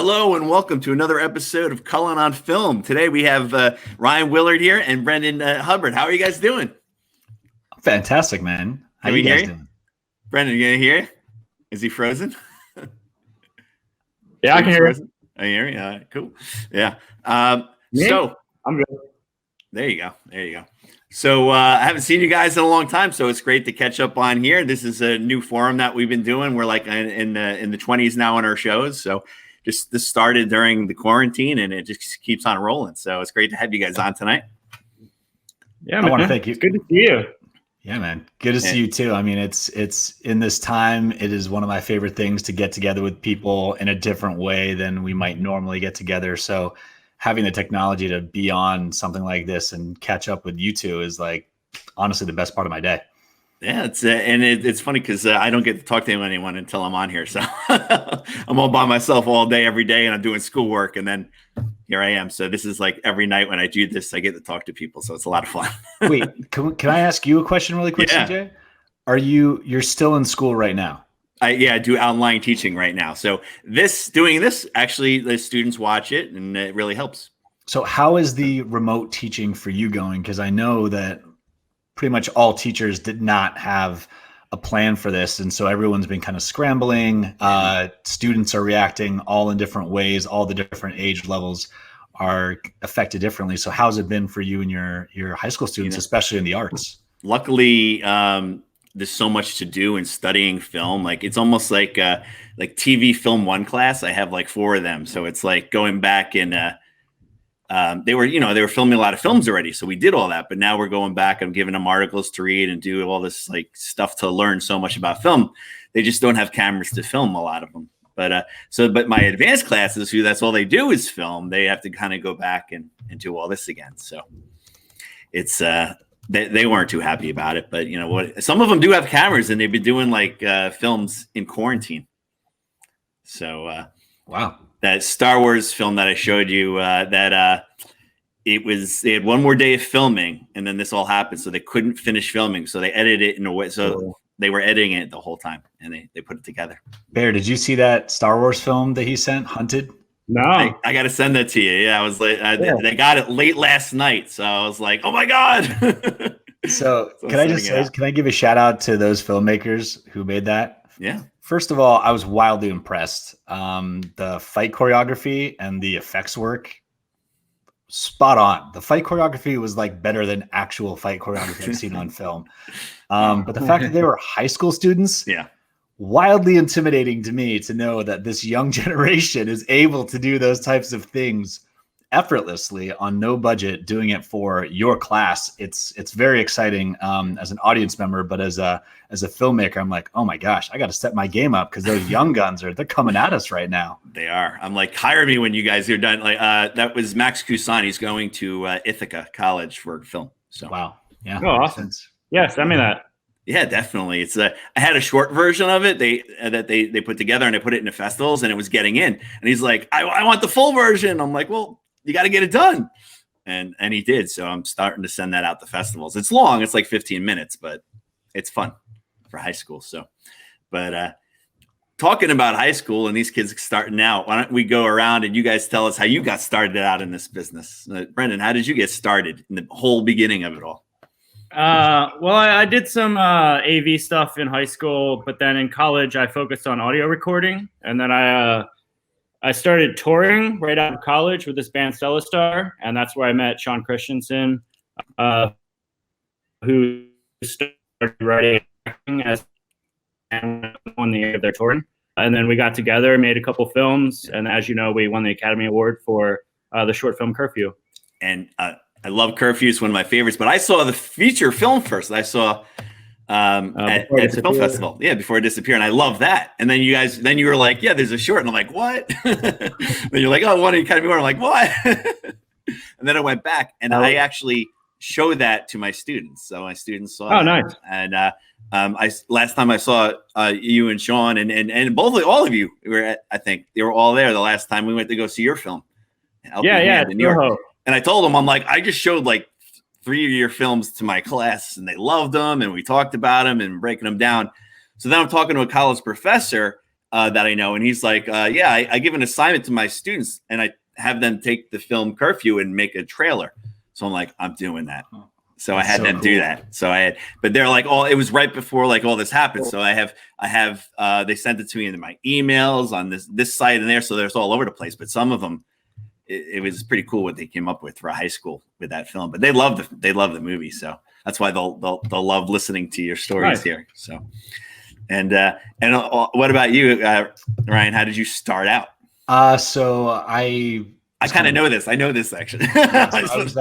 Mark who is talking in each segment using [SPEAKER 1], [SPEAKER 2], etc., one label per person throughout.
[SPEAKER 1] Hello and welcome to another episode of Cullen on Film. Today we have Ryan Willard here and Brenden Hubbard. How are you guys doing?
[SPEAKER 2] Fantastic, man. How you guys doing?
[SPEAKER 1] Brenden, you gonna hear? Is he frozen?
[SPEAKER 3] Yeah, I can hear you.
[SPEAKER 1] I hear you. All right, cool. Yeah.
[SPEAKER 3] So I'm good.
[SPEAKER 1] There you go. So I haven't seen you guys in a long time, so it's great to catch up on here. This is a new forum that we've been doing. We're like in the 20s now on our shows. So this started during the quarantine, and it just keeps on rolling. So it's great to have you guys on tonight.
[SPEAKER 3] Yeah, man. I want to thank you. It's good to see you.
[SPEAKER 2] Yeah, man. Good to see you too. I mean, it's in this time, it is one of my favorite things to get together with people in a different way than we might normally get together. So having the technology to be on something like this and catch up with you two is like honestly the best part of my day.
[SPEAKER 1] Yeah, it's funny because I don't get to talk to anyone until I'm on here. So I'm all by myself all day, every day, and I'm doing schoolwork, and then here I am. So this is like every night when I do this, I get to talk to people. So it's a lot of fun.
[SPEAKER 2] Wait, can I ask you a question really quick, CJ? You're still in school right now?
[SPEAKER 1] I do online teaching right now. So doing this, actually, the students watch it, and it really helps.
[SPEAKER 2] So how is the remote teaching for you going? Because I know that pretty much all teachers did not have a plan for this. And so everyone's been kind of scrambling. Students are reacting all in different ways. All the different age levels are affected differently. So how's it been for you and your high school students, especially in the arts?
[SPEAKER 1] Luckily, there's so much to do in studying film. Like it's almost like TV film 1 class. I have like 4 of them. So it's like going back and they were filming a lot of films already. So we did all that, but now we're going back. I'm giving them articles to read and do all this like stuff to learn so much about film. They just don't have cameras to film a lot of them. But my advanced classes, that's all they do is film. They have to kind of go back and do all this again. So it's, they weren't too happy about it, but you know what, some of them do have cameras and they've been doing like films in quarantine. So,
[SPEAKER 2] wow.
[SPEAKER 1] That Star Wars film that I showed you, they had one more day of filming and then this all happened. So they couldn't finish filming. So they edited it in a way. So they were editing it the whole time and they put it together.
[SPEAKER 2] Bear, did you see that Star Wars film that he sent, Hunted?
[SPEAKER 3] No.
[SPEAKER 1] I got to send that to you. Yeah, I was late. They got it late last night. So I was like, oh my God.
[SPEAKER 2] So can I give a shout out to those filmmakers who made that?
[SPEAKER 1] Yeah.
[SPEAKER 2] First of all, I was wildly impressed. The fight choreography and the effects work, spot on. The fight choreography was like better than actual fight choreography I've seen on film. But the fact that they were high school students, wildly intimidating to me to know that this young generation is able to do those types of things effortlessly on no budget, doing it for your class. It's very exciting as an audience member, but as a filmmaker, I'm like, oh my gosh, I got to step my game up because those young guns they're coming at us right now.
[SPEAKER 1] They are. I'm like, hire me when you guys are done. Like that was Max Kusan. He's going to Ithaca College for film. So
[SPEAKER 2] wow, yeah,
[SPEAKER 3] oh, awesome. Yeah, send me that.
[SPEAKER 1] Yeah, definitely. It's I had a short version of it they put together and they put it into festivals and it was getting in. And he's like, I want the full version. I'm like, well, you got to get it done. And he did. So I'm starting to send that out to festivals. It's long. It's like 15 minutes, but it's fun for high school. So, but talking about high school and these kids starting out, why don't we go around and you guys tell us how you got started out in this business? Brenden, how did you get started in the whole beginning of it all?
[SPEAKER 3] Well, I did some AV stuff in high school, but then in college I focused on audio recording. And then I started touring right out of college with this band Stellastar, and that's where I met Sean Christensen, who started writing as on the end of their touring. And then we got together, made a couple films, and as you know, we won the Academy Award for the short film Curfew.
[SPEAKER 1] And I love Curfew; it's one of my favorites. But I saw the feature film first. I saw at the film festival, before it disappeared, and I love that. And then you were like, there's a short, and I'm like, what? Then you're like, oh, I want to kind of more. I'm like, what? And then I went back and I actually showed that to my students. So my students saw.
[SPEAKER 3] Oh, nice.
[SPEAKER 1] And last time I saw you and Sean and all of you were I think they were all there the last time we went to go see your film. In New York. And I told them, I'm like, I just showed like 3 of your films to my class and they loved them and we talked about them and breaking them down. So then I'm talking to a college professor that I know, and he's like, yeah, I give an assignment to my students, and I have them take the film Curfew and make a trailer. So I'm like, I'm doing that. So I had them do that. So but they're like, it was right before like all this happened. So I have they sent it to me in my emails on this site and there. So there's all over the place. But some of them, it was pretty cool what they came up with for a high school with that film. But they love the movie. So that's why they'll love listening to your stories here. So, and what about you, Ryan? How did you start out?
[SPEAKER 2] So I
[SPEAKER 1] kind of know this. I know this section.
[SPEAKER 2] Yeah, so I was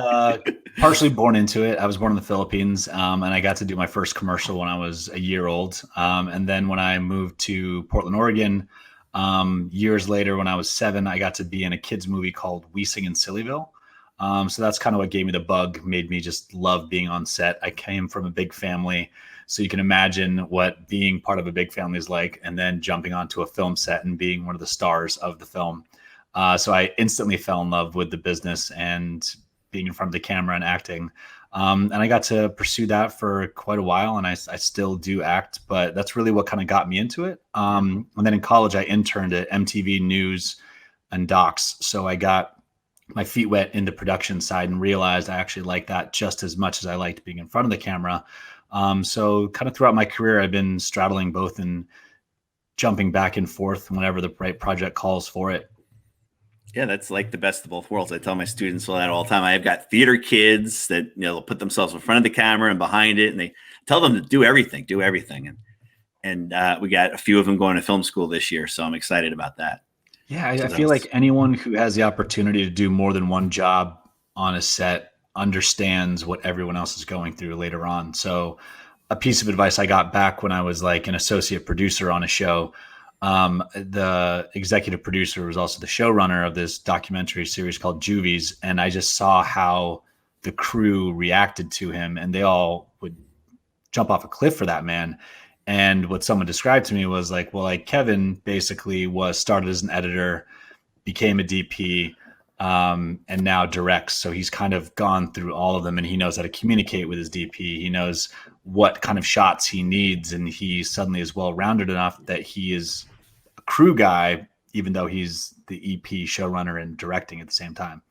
[SPEAKER 2] partially born into it. I was born in the Philippines, and I got to do my first commercial when I was a year old. And then when I moved to Portland, Oregon, years later, when I was 7, I got to be in a kids movie called We Sing in Sillyville. So that's kind of what gave me the bug, made me just love being on set. I came from a big family, so you can imagine what being part of a big family is like, and then jumping onto a film set and being one of the stars of the film. So I instantly fell in love with the business and being in front of the camera and acting. And I got to pursue that for quite a while, and I still do act, but that's really what kind of got me into it. And then in college, I interned at MTV News and Docs. So I got my feet wet in the production side and realized I actually liked that just as much as I liked being in front of the camera. So kind of throughout my career, I've been straddling both and jumping back and forth whenever the right project calls for it.
[SPEAKER 1] Yeah, that's like the best of both worlds. I tell my students that all the time. I've got theater kids that they'll put themselves in front of the camera and behind it, and they tell them to do everything. And we got a few of them going to film school this year, so I'm excited about that.
[SPEAKER 2] Yeah, I feel like anyone who has the opportunity to do more than one job on a set understands what everyone else is going through later on. So a piece of advice I got back when I was like an associate producer on a show, the executive producer was also the showrunner of this documentary series called Juvies. And I just saw how the crew reacted to him, and they all would jump off a cliff for that man. And what someone described to me was like, well, like Kevin basically started as an editor, became a DP, and now directs. So he's kind of gone through all of them, and he knows how to communicate with his DP. He knows what kind of shots he needs, and he suddenly is well-rounded enough that he is a crew guy, even though he's the EP, showrunner, and directing at the same time.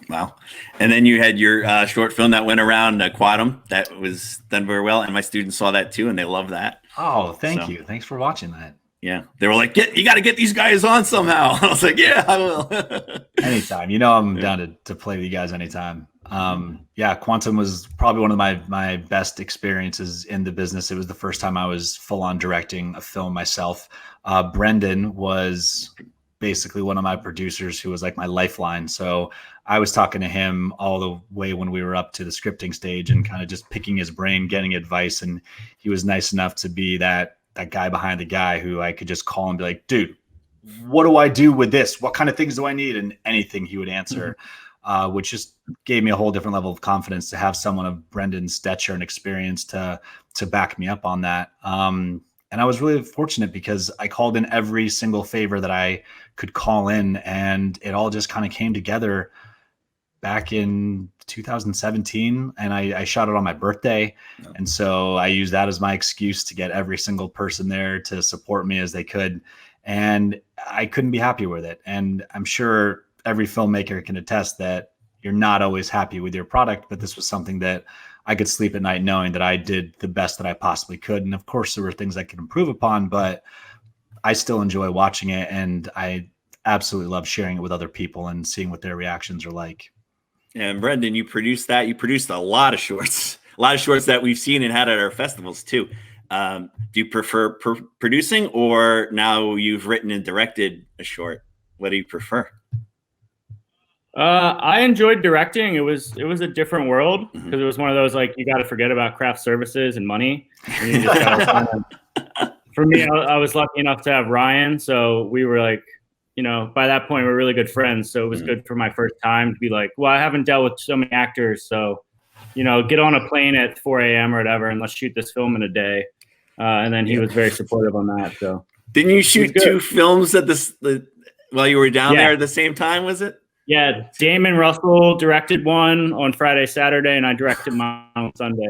[SPEAKER 1] Wow. And then you had your short film that went around Quadum that was done very well, and my students saw that too, and they love that.
[SPEAKER 2] Oh, thank you. Thanks for watching that.
[SPEAKER 1] Yeah. They were like, you got to get these guys on somehow. I was like, yeah, I will.
[SPEAKER 2] Anytime. I'm down to play with you guys anytime. Yeah, Quantum was probably one of my best experiences in the business. It was the first time I was full on directing a film myself. Brenden was basically one of my producers who was like my lifeline. So I was talking to him all the way when we were up to the scripting stage and kind of just picking his brain, getting advice. And he was nice enough to be that guy behind the guy who I could just call and be like, dude, what do I do with this? What kind of things do I need? And anything he would answer, which just gave me a whole different level of confidence to have someone of Brendan's stature and experience to back me up on that. And I was really fortunate because I called in every single favor that I could call in, and it all just kind of came together back in 2017. And I shot it on my birthday. And so I used that as my excuse to get every single person there to support me as they could. And I couldn't be happier with it. And I'm sure every filmmaker can attest that you're not always happy with your product, but this was something that I could sleep at night knowing that I did the best that I possibly could. And of course there were things I could improve upon, but I still enjoy watching it. And I absolutely love sharing it with other people and seeing what their reactions are like.
[SPEAKER 1] And Brenden, you produced that. You produced a lot of shorts that we've seen and had at our festivals too. Do you prefer producing, or now you've written and directed a short? What do you prefer?
[SPEAKER 3] I enjoyed directing. It was a different world because it was one of those, like, you got to forget about craft services and money. And you just gotta for me, I was lucky enough to have Ryan. So we were like, by that point we're really good friends. So it was good for my first time to be like, well, I haven't dealt with so many actors. So, get on a plane at 4 a.m. or whatever, and let's shoot this film in a day. And then he was very supportive on that. So
[SPEAKER 1] didn't you shoot 2 films at while you were down there at the same time? Was it?
[SPEAKER 3] Yeah, Damon Russell directed one on Friday, Saturday, and I directed mine on Sunday.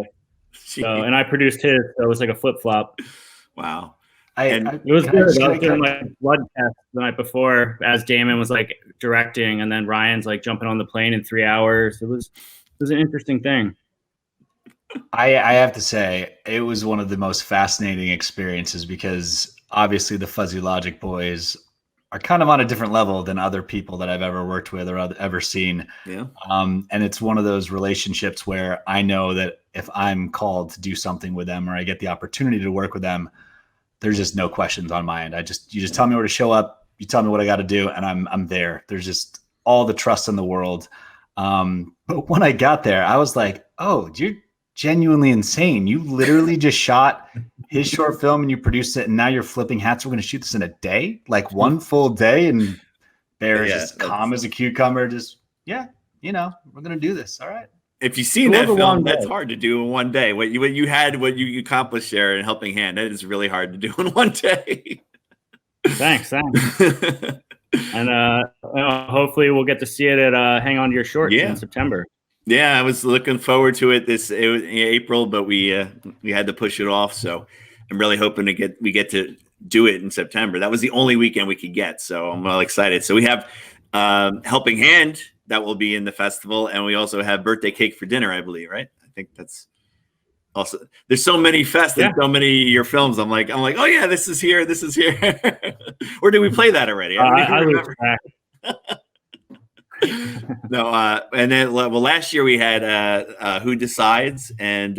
[SPEAKER 3] So, and I produced his, so it was like a flip-flop.
[SPEAKER 1] Wow. And
[SPEAKER 3] It was good. I was doing like blood tests the night before as Damon was like directing, and then Ryan's like jumping on the plane in 3 hours. It was an interesting thing.
[SPEAKER 2] I have to say, it was one of the most fascinating experiences because obviously the Fuzzy Logic boys are kind of on a different level than other people that I've ever worked with or ever seen.
[SPEAKER 1] Yeah.
[SPEAKER 2] And it's one of those relationships where I know that if I'm called to do something with them or I get the opportunity to work with them, there's just no questions on my end. You just tell me where to show up. You tell me what I got to do, and I'm there. There's just all the trust in the world. But when I got there, I was like, oh, you're genuinely insane. You literally just shot his short film and you produced it, and now you're flipping hats. We're going to shoot this in a day, like one full day. And Bear's just calm as a cucumber. Just, we're going to do this. All right.
[SPEAKER 1] If you've seen that film, that's hard to do in one day. What you accomplished there in Helping Hand, that is really hard to do in one day.
[SPEAKER 3] Thanks. And hopefully we'll get to see it at Hang On to Your Shorts in September.
[SPEAKER 1] Yeah, I was looking forward to it. It was in April, but we had to push it off. So I'm really hoping we get to do it in September. That was the only weekend we could get, so I'm well excited. So we have Helping Hand that will be in the festival, and we also have Birthday Cake for Dinner, I believe, right? I think that's also. There's so many fests and so many of your films. I'm like, oh yeah, this is here. Or did we play that already? I remember. No, and then last year we had Who Decides and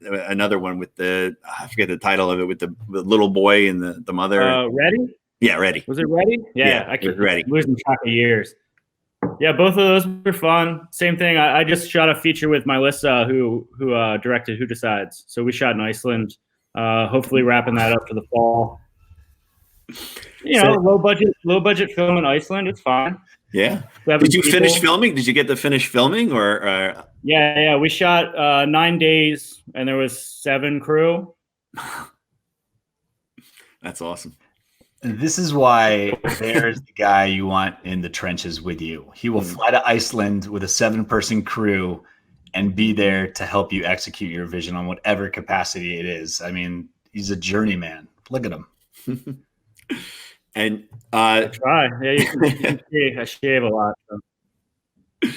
[SPEAKER 1] another one with I forget the title of it, with the little boy and the mother.
[SPEAKER 3] Ready?
[SPEAKER 1] Yeah, Ready.
[SPEAKER 3] Was it Ready? Yeah, I keep losing track of years. Yeah, both of those were fun. Same thing. I just shot a feature with Melissa, who directed Who Decides. So we shot in Iceland. Hopefully wrapping that up for the fall. Low budget film in Iceland. It's fine.
[SPEAKER 1] Yeah. Did you finish filming? Did you get to finish filming or?
[SPEAKER 3] Yeah. We shot 9 days, and there was 7 crew.
[SPEAKER 1] That's awesome.
[SPEAKER 2] This is why there's the guy you want in the trenches with you. He will fly to Iceland with a 7-person crew and be there to help you execute your vision on whatever capacity it is. I mean, he's a journeyman. Look at him.
[SPEAKER 1] And
[SPEAKER 3] I try. Yeah, you can I shave a lot. So.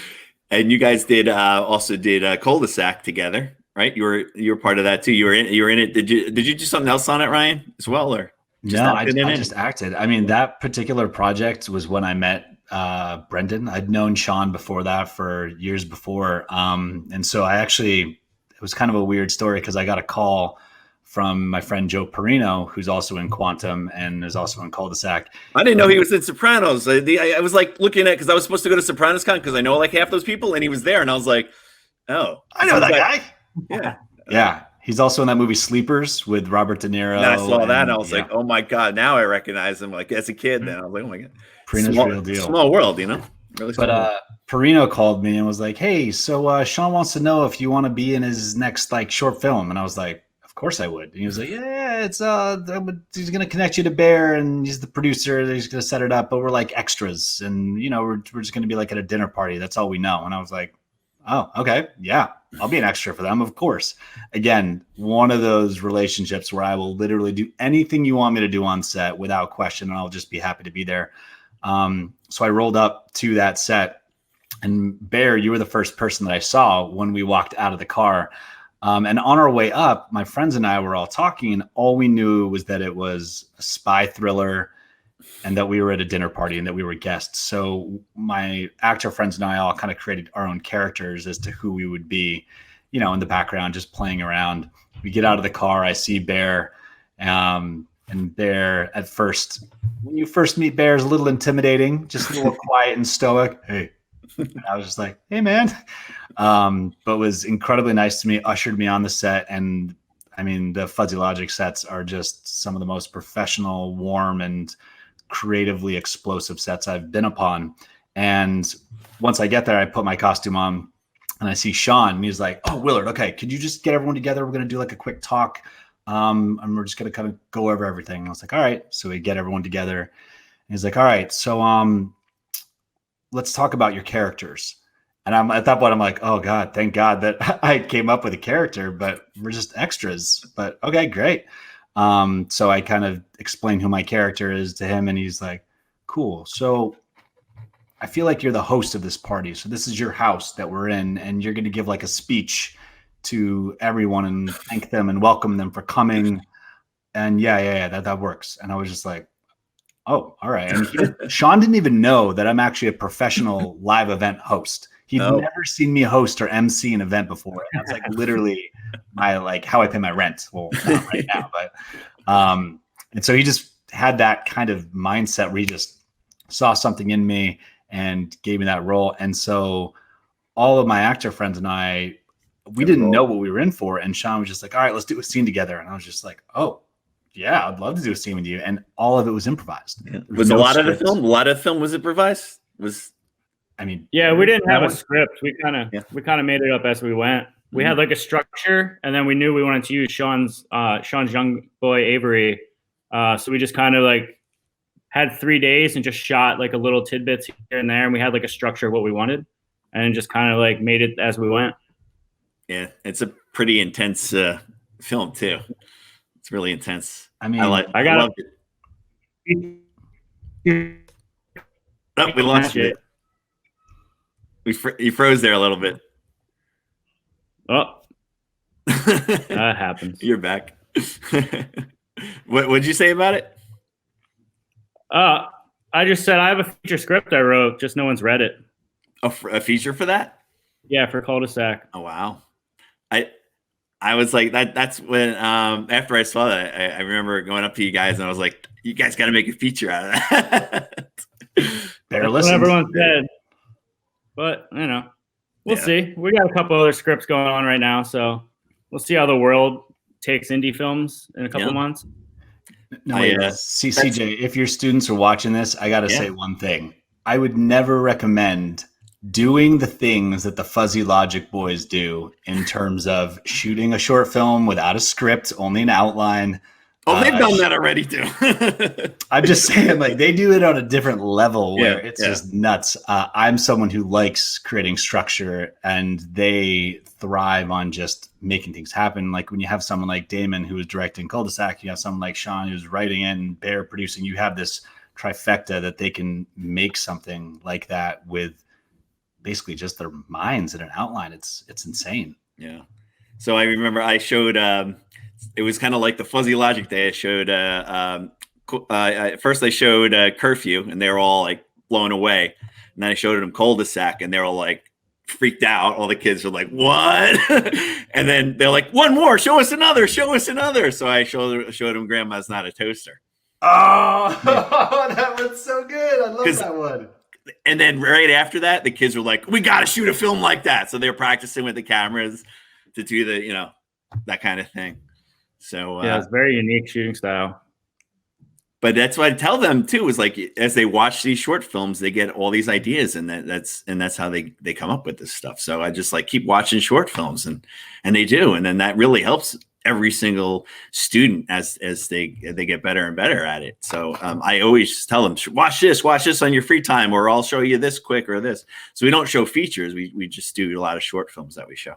[SPEAKER 1] And you guys also did Cul-de-sac together, right? You were part of that too. You were in it. Did you do something else on it, Ryan, as well, or?
[SPEAKER 2] I just acted. I mean, that particular project was when I met Brenden. I'd known Sean before that for years before. And so it was kind of a weird story because I got a call from my friend Joe Perino, who's also in Quantum and is also in Cul-de-sac.
[SPEAKER 1] I didn't know he was in Sopranos. I was like looking at, because I was supposed to go to Sopranos Con because I know like half those people, and he was there, and I was like, oh.
[SPEAKER 2] I know that guy.
[SPEAKER 1] Yeah.
[SPEAKER 2] Yeah. He's also in that movie Sleepers with Robert De Niro.
[SPEAKER 1] And I saw that, and I was like, oh my God, now I recognize him. Like as a kid, then I was like, oh my God.
[SPEAKER 2] Perino's real deal.
[SPEAKER 1] Small world, Really small world.
[SPEAKER 2] Perino called me and was like, hey, so Sean wants to know if you want to be in his next like short film. And I was like, of course I would. And he was like, yeah, it's he's gonna connect you to Bear, and he's the producer. He's gonna set it up, but we're like extras, and we're just gonna be like at a dinner party. That's all we know. And I was like, oh, okay, yeah, I'll be an extra for them, of course. Again, one of those relationships where I will literally do anything you want me to do on set without question, and I'll just be happy to be there. So I rolled up to that set, and Bear, you were the first person that I saw when we walked out of the car. And on our way up, my friends and I were all talking, and all we knew was that it was a spy thriller and that we were at a dinner party and that we were guests. So my actor friends and I all kind of created our own characters as to who we would be, in the background, just playing around. We get out of the car, I see Bear, and Bear at first, when you first meet Bear, is a little intimidating, just a little quiet and stoic. Hey, and I was just like, hey man, but was incredibly nice to me, ushered me on the set. And I mean, the Fuzzy Logic sets are just some of the most professional, warm, and creatively explosive sets I've been upon. And once I get there, I put my costume on and I see Sean, and he's like, oh, Willard, okay, could you just get everyone together? We're going to do like a quick talk. And we're just going to kind of go over everything. And I was like, all right. So we get everyone together. And he's like, all right, so let's talk about your characters. And I'm at that point, I'm like, oh God, thank God that I came up with a character, but we're just extras. But okay, great. So I kind of explained who my character is to him, and he's like, cool. So I feel like you're the host of this party. So this is your house that we're in, and you're going to give like a speech to everyone and thank them and welcome them for coming. And yeah, that works. And I was just like, oh, all right. And Sean didn't even know that I'm actually a professional live event host. He'd never seen me host or MC an event before. And that's like literally my, like, how I pay my rent. Well, not right now, but, and so he just had that kind of mindset where he just saw something in me and gave me that role. And so all of my actor friends and I, we didn't know what we were in for. And Sean was just like, all right, let's do a scene together. And I was just like, oh, yeah, I'd love to do a scene with you. And all of it was improvised.
[SPEAKER 1] Yeah. Was no a lot script. Of the film? A lot of the film was improvised?
[SPEAKER 3] Yeah, we didn't have a script. We kind of made it up as we went. We had like a structure, and then we knew we wanted to use Sean's young boy Avery. So we just kind of like had 3 days and just shot like a little tidbits here and there, and we had like a structure of what we wanted, and just kind of like made it as we went.
[SPEAKER 1] Yeah, it's a pretty intense film too. It's really intense.
[SPEAKER 2] I mean,
[SPEAKER 1] I loved it. Oh, we lost you. You froze there a little bit.
[SPEAKER 3] Oh, that happens.
[SPEAKER 1] You're back. What did you say about it?
[SPEAKER 3] I just said I have a feature script I wrote, just no one's read it.
[SPEAKER 1] A feature for that?
[SPEAKER 3] Yeah, for Cul-de-sac.
[SPEAKER 1] Oh wow. I was like that's when after I saw that, I remember going up to you guys and I was like, you guys got to make a feature out of that.
[SPEAKER 3] That's what everyone said. But we'll see. We got a couple other scripts going on right now, so we'll see how the world takes indie films in a couple months.
[SPEAKER 2] No, CJ, if your students are watching this, I got to say one thing. I would never recommend doing the things that the Fuzzy Logic boys do in terms of shooting a short film without a script, only an outline.
[SPEAKER 1] Oh, they've done that already too.
[SPEAKER 2] I'm just saying, like, they do it on a different level where it's just nuts. I'm someone who likes creating structure, and they thrive on just making things happen. Like when you have someone like Damon who is directing Cul-de-sac, you have someone like Sean who's writing and Bear producing. You have this trifecta that they can make something like that with basically just their minds and an outline. It's insane.
[SPEAKER 1] Yeah. So I remember I showed it was kind of like the Fuzzy Logic day. I showed first I showed Curfew, and they were all like blown away, and then I showed them Cul-de-sac, and they were all like freaked out. All the kids were like, what? And then they're like, one more, show us another. So I showed them Grandma's Not a Toaster.
[SPEAKER 2] Oh, that was so good. I love that one.
[SPEAKER 1] And then right after that, the kids were like, we got to shoot a film like that. So they're practicing with the cameras to do the, that kind of thing. So
[SPEAKER 3] yeah, it's very unique shooting style.
[SPEAKER 1] But that's what I tell them too, is like, as they watch these short films, they get all these ideas, and that's how they come up with this stuff. So I just like keep watching short films, and they do. And then that really helps every single student as they get better and better at it. So I always tell them, watch this on your free time, or I'll show you this quick or this. So we don't show features. We just do a lot of short films that we show.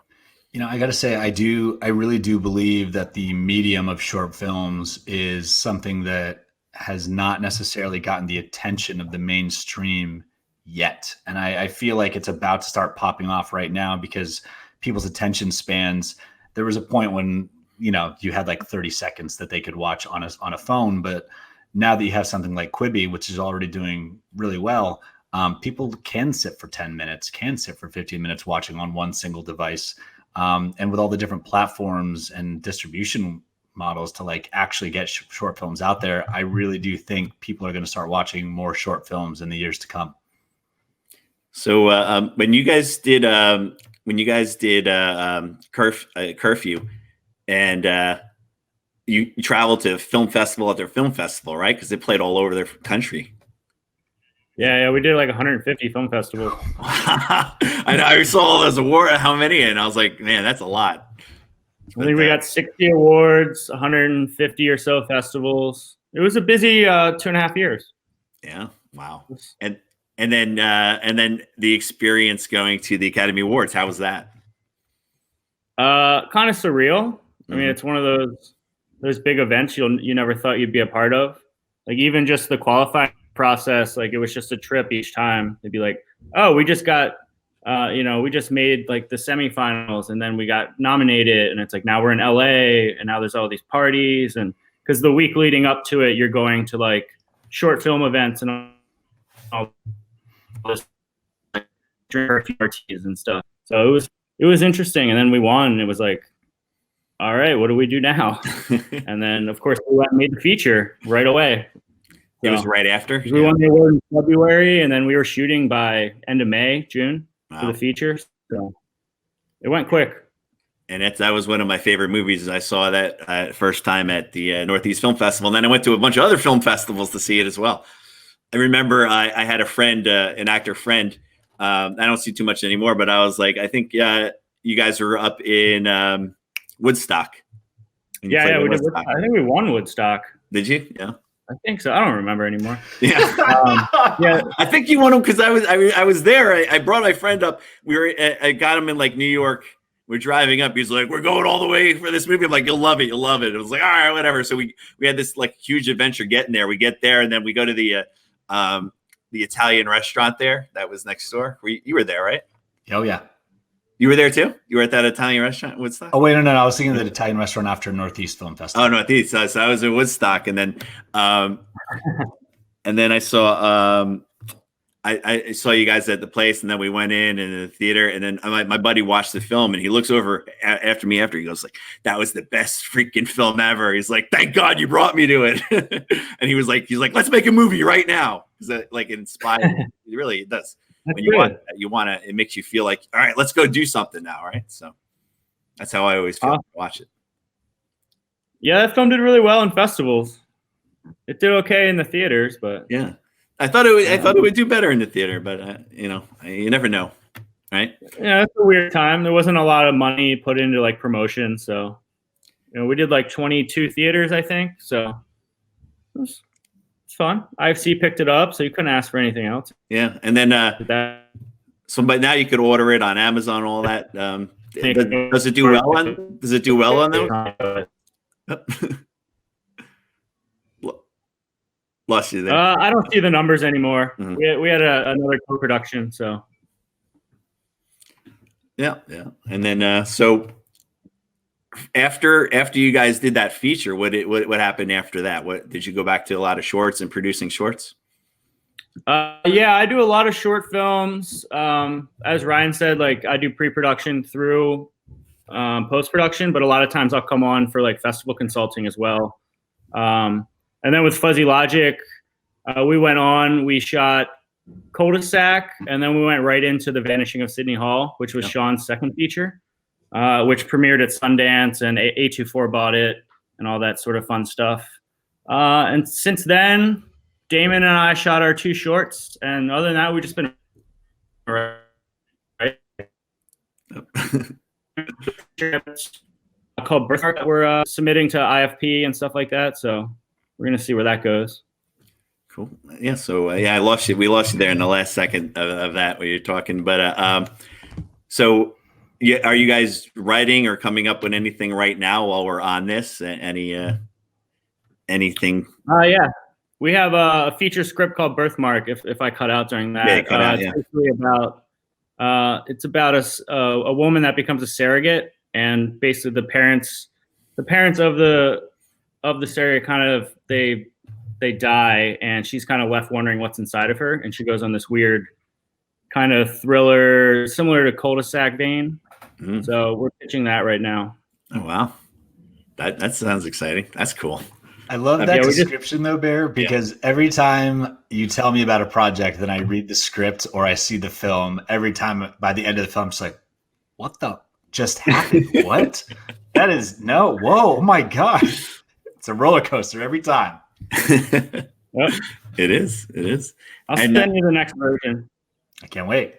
[SPEAKER 2] I got to say, I really do believe that the medium of short films is something that has not necessarily gotten the attention of the mainstream yet. And I feel like it's about to start popping off right now, because people's attention spans, there was a point when, you had like 30 seconds that they could watch on a phone. But now that you have something like Quibi, which is already doing really well, people can sit for 10 minutes, can sit for 15 minutes watching on one single device. And with all the different platforms and distribution models to like actually get short films out there, I really do think people are going to start watching more short films in the years to come.
[SPEAKER 1] So when you guys did Curfew, and you traveled to film festival after film festival, right? Because they played all over the country.
[SPEAKER 3] Yeah, we did like 150 film festivals.
[SPEAKER 1] I saw all those awards, how many, and I was like, man, that's a lot.
[SPEAKER 3] I think we got 60 awards, 150 or so festivals. It was a busy 2.5 years.
[SPEAKER 1] Yeah, wow. And then the experience going to the Academy Awards, how was that?
[SPEAKER 3] Kind of surreal. I mean, it's one of those those big events you never thought you'd be a part of. Like even just the qualifying process, like it was just a trip each time. They'd be like, oh, we just got, we just made like the semifinals and then we got nominated. And it's like, now we're in LA and now there's all these parties. And because the week leading up to it, you're going to like short film events and all this, like, drink parties and stuff. So it was interesting. And then we won and it was like, all right, what do we do now? And then, of course, we went and made the feature right away.
[SPEAKER 1] It was right after?
[SPEAKER 3] We won the award in February, and then we were shooting by end of May, June for the feature. So it went quick.
[SPEAKER 1] And that was one of my favorite movies. I saw that first time at the Northeast Film Festival. And then I went to a bunch of other film festivals to see it as well. I remember I had a friend, an actor friend. I don't see too much anymore, but I was like, I think you guys were up in Woodstock.
[SPEAKER 3] Yeah, we did. I think we won Woodstock.
[SPEAKER 1] Did you? Yeah,
[SPEAKER 3] I think so. I don't remember anymore.
[SPEAKER 1] Yeah, yeah. I think you won them because I was there. I brought my friend up. I got him in like New York. We're driving up. He's like, "We're going all the way for this movie." I'm like, "You'll love it. You'll love it." It was like, "All right, whatever." So we had this like huge adventure getting there. We get there and then we go to the Italian restaurant there that was next door. You were there, right?
[SPEAKER 2] Oh yeah.
[SPEAKER 1] You were there too? You were at that Italian restaurant? Woodstock?
[SPEAKER 2] Oh, wait, no. I was thinking of the Italian restaurant after Northeast Film Festival.
[SPEAKER 1] Oh, Northeast. So I was in Woodstock. And then I saw I saw you guys at the place. And then we went in the theater. And then my buddy watched the film. And he looks over after me he goes like, that was the best freaking film ever. He's like, thank God you brought me to it. And he's like, let's make a movie right now. Like it inspired. It does. When you want to, it makes you feel like, all right, let's go do something now, right? So that's how I always feel to watch it.
[SPEAKER 3] Yeah, that film did really well in festivals. It did okay in the theaters, but
[SPEAKER 1] yeah, I thought it would do better in the theater, but you never know, right?
[SPEAKER 3] Yeah, it's a weird time. There wasn't a lot of money put into like promotion, so we did like 22 theaters, I think. So it's fun. IFC picked it up, so you couldn't ask for anything else.
[SPEAKER 1] Yeah, and then but now you could order it on Amazon, all that. Does it do well on? Does it do well on those? Lost you there.
[SPEAKER 3] I don't see the numbers anymore.
[SPEAKER 1] Mm-hmm.
[SPEAKER 3] We had another co-production, so
[SPEAKER 1] yeah. And then so after you guys did that feature, what happened after that? What did you go back to a lot of shorts and producing shorts?
[SPEAKER 3] Yeah, I do a lot of short films. As Ryan said, like I do pre-production through post-production, but a lot of times I'll come on for like festival consulting as well. And then with Fuzzy Logic, we shot Cul-de-sac, and then we went right into The Vanishing of Sydney Hall, which was Sean's second feature, which premiered at Sundance, and A24 bought it and all that sort of fun stuff. And since then, Damon and I shot our 2 shorts, and other than that, we've just been called Birthmark that we're submitting to IFP and stuff like that. So we're gonna see where that goes.
[SPEAKER 1] Cool. Yeah. So I lost you. We lost you there in the last second of that when you're talking. But so yeah, are you guys writing or coming up with anything right now while we're on this? Anything?
[SPEAKER 3] Yeah. We have a feature script called Birthmark. If I cut out during that, it's basically about a woman that becomes a surrogate, and basically the parents of the surrogate kind of they die, and she's kind of left wondering what's inside of her, and she goes on this weird kind of thriller similar to Cul-de-sac vein. Mm-hmm. So we're pitching that right now.
[SPEAKER 1] Oh wow, that sounds exciting. That's cool.
[SPEAKER 2] I love that description though, Bear, because every time you tell me about a project, then I read the script or I see the film. Every time by the end of the film, I'm just like, what the just happened? What? That is whoa, oh my gosh. It's a roller coaster every time.
[SPEAKER 1] Yep. It is.
[SPEAKER 3] I'll send you the next version.
[SPEAKER 2] I can't wait.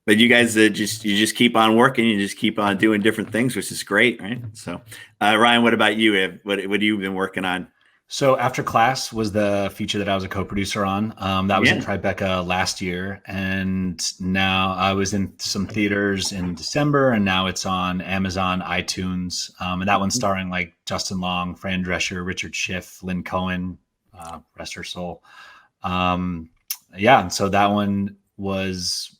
[SPEAKER 1] But you guys just keep on working. You just keep on doing different things, which is great, right? So, Ryan, what about you? What have you been working on
[SPEAKER 2] So After Class was the feature that I was a co-producer on. That was in Tribeca last year, and now I was in some theaters in December, and now it's on Amazon, iTunes, and that one's starring like Justin Long, Fran Drescher, Richard Schiff, Lynn Cohen, rest her soul. And so that one was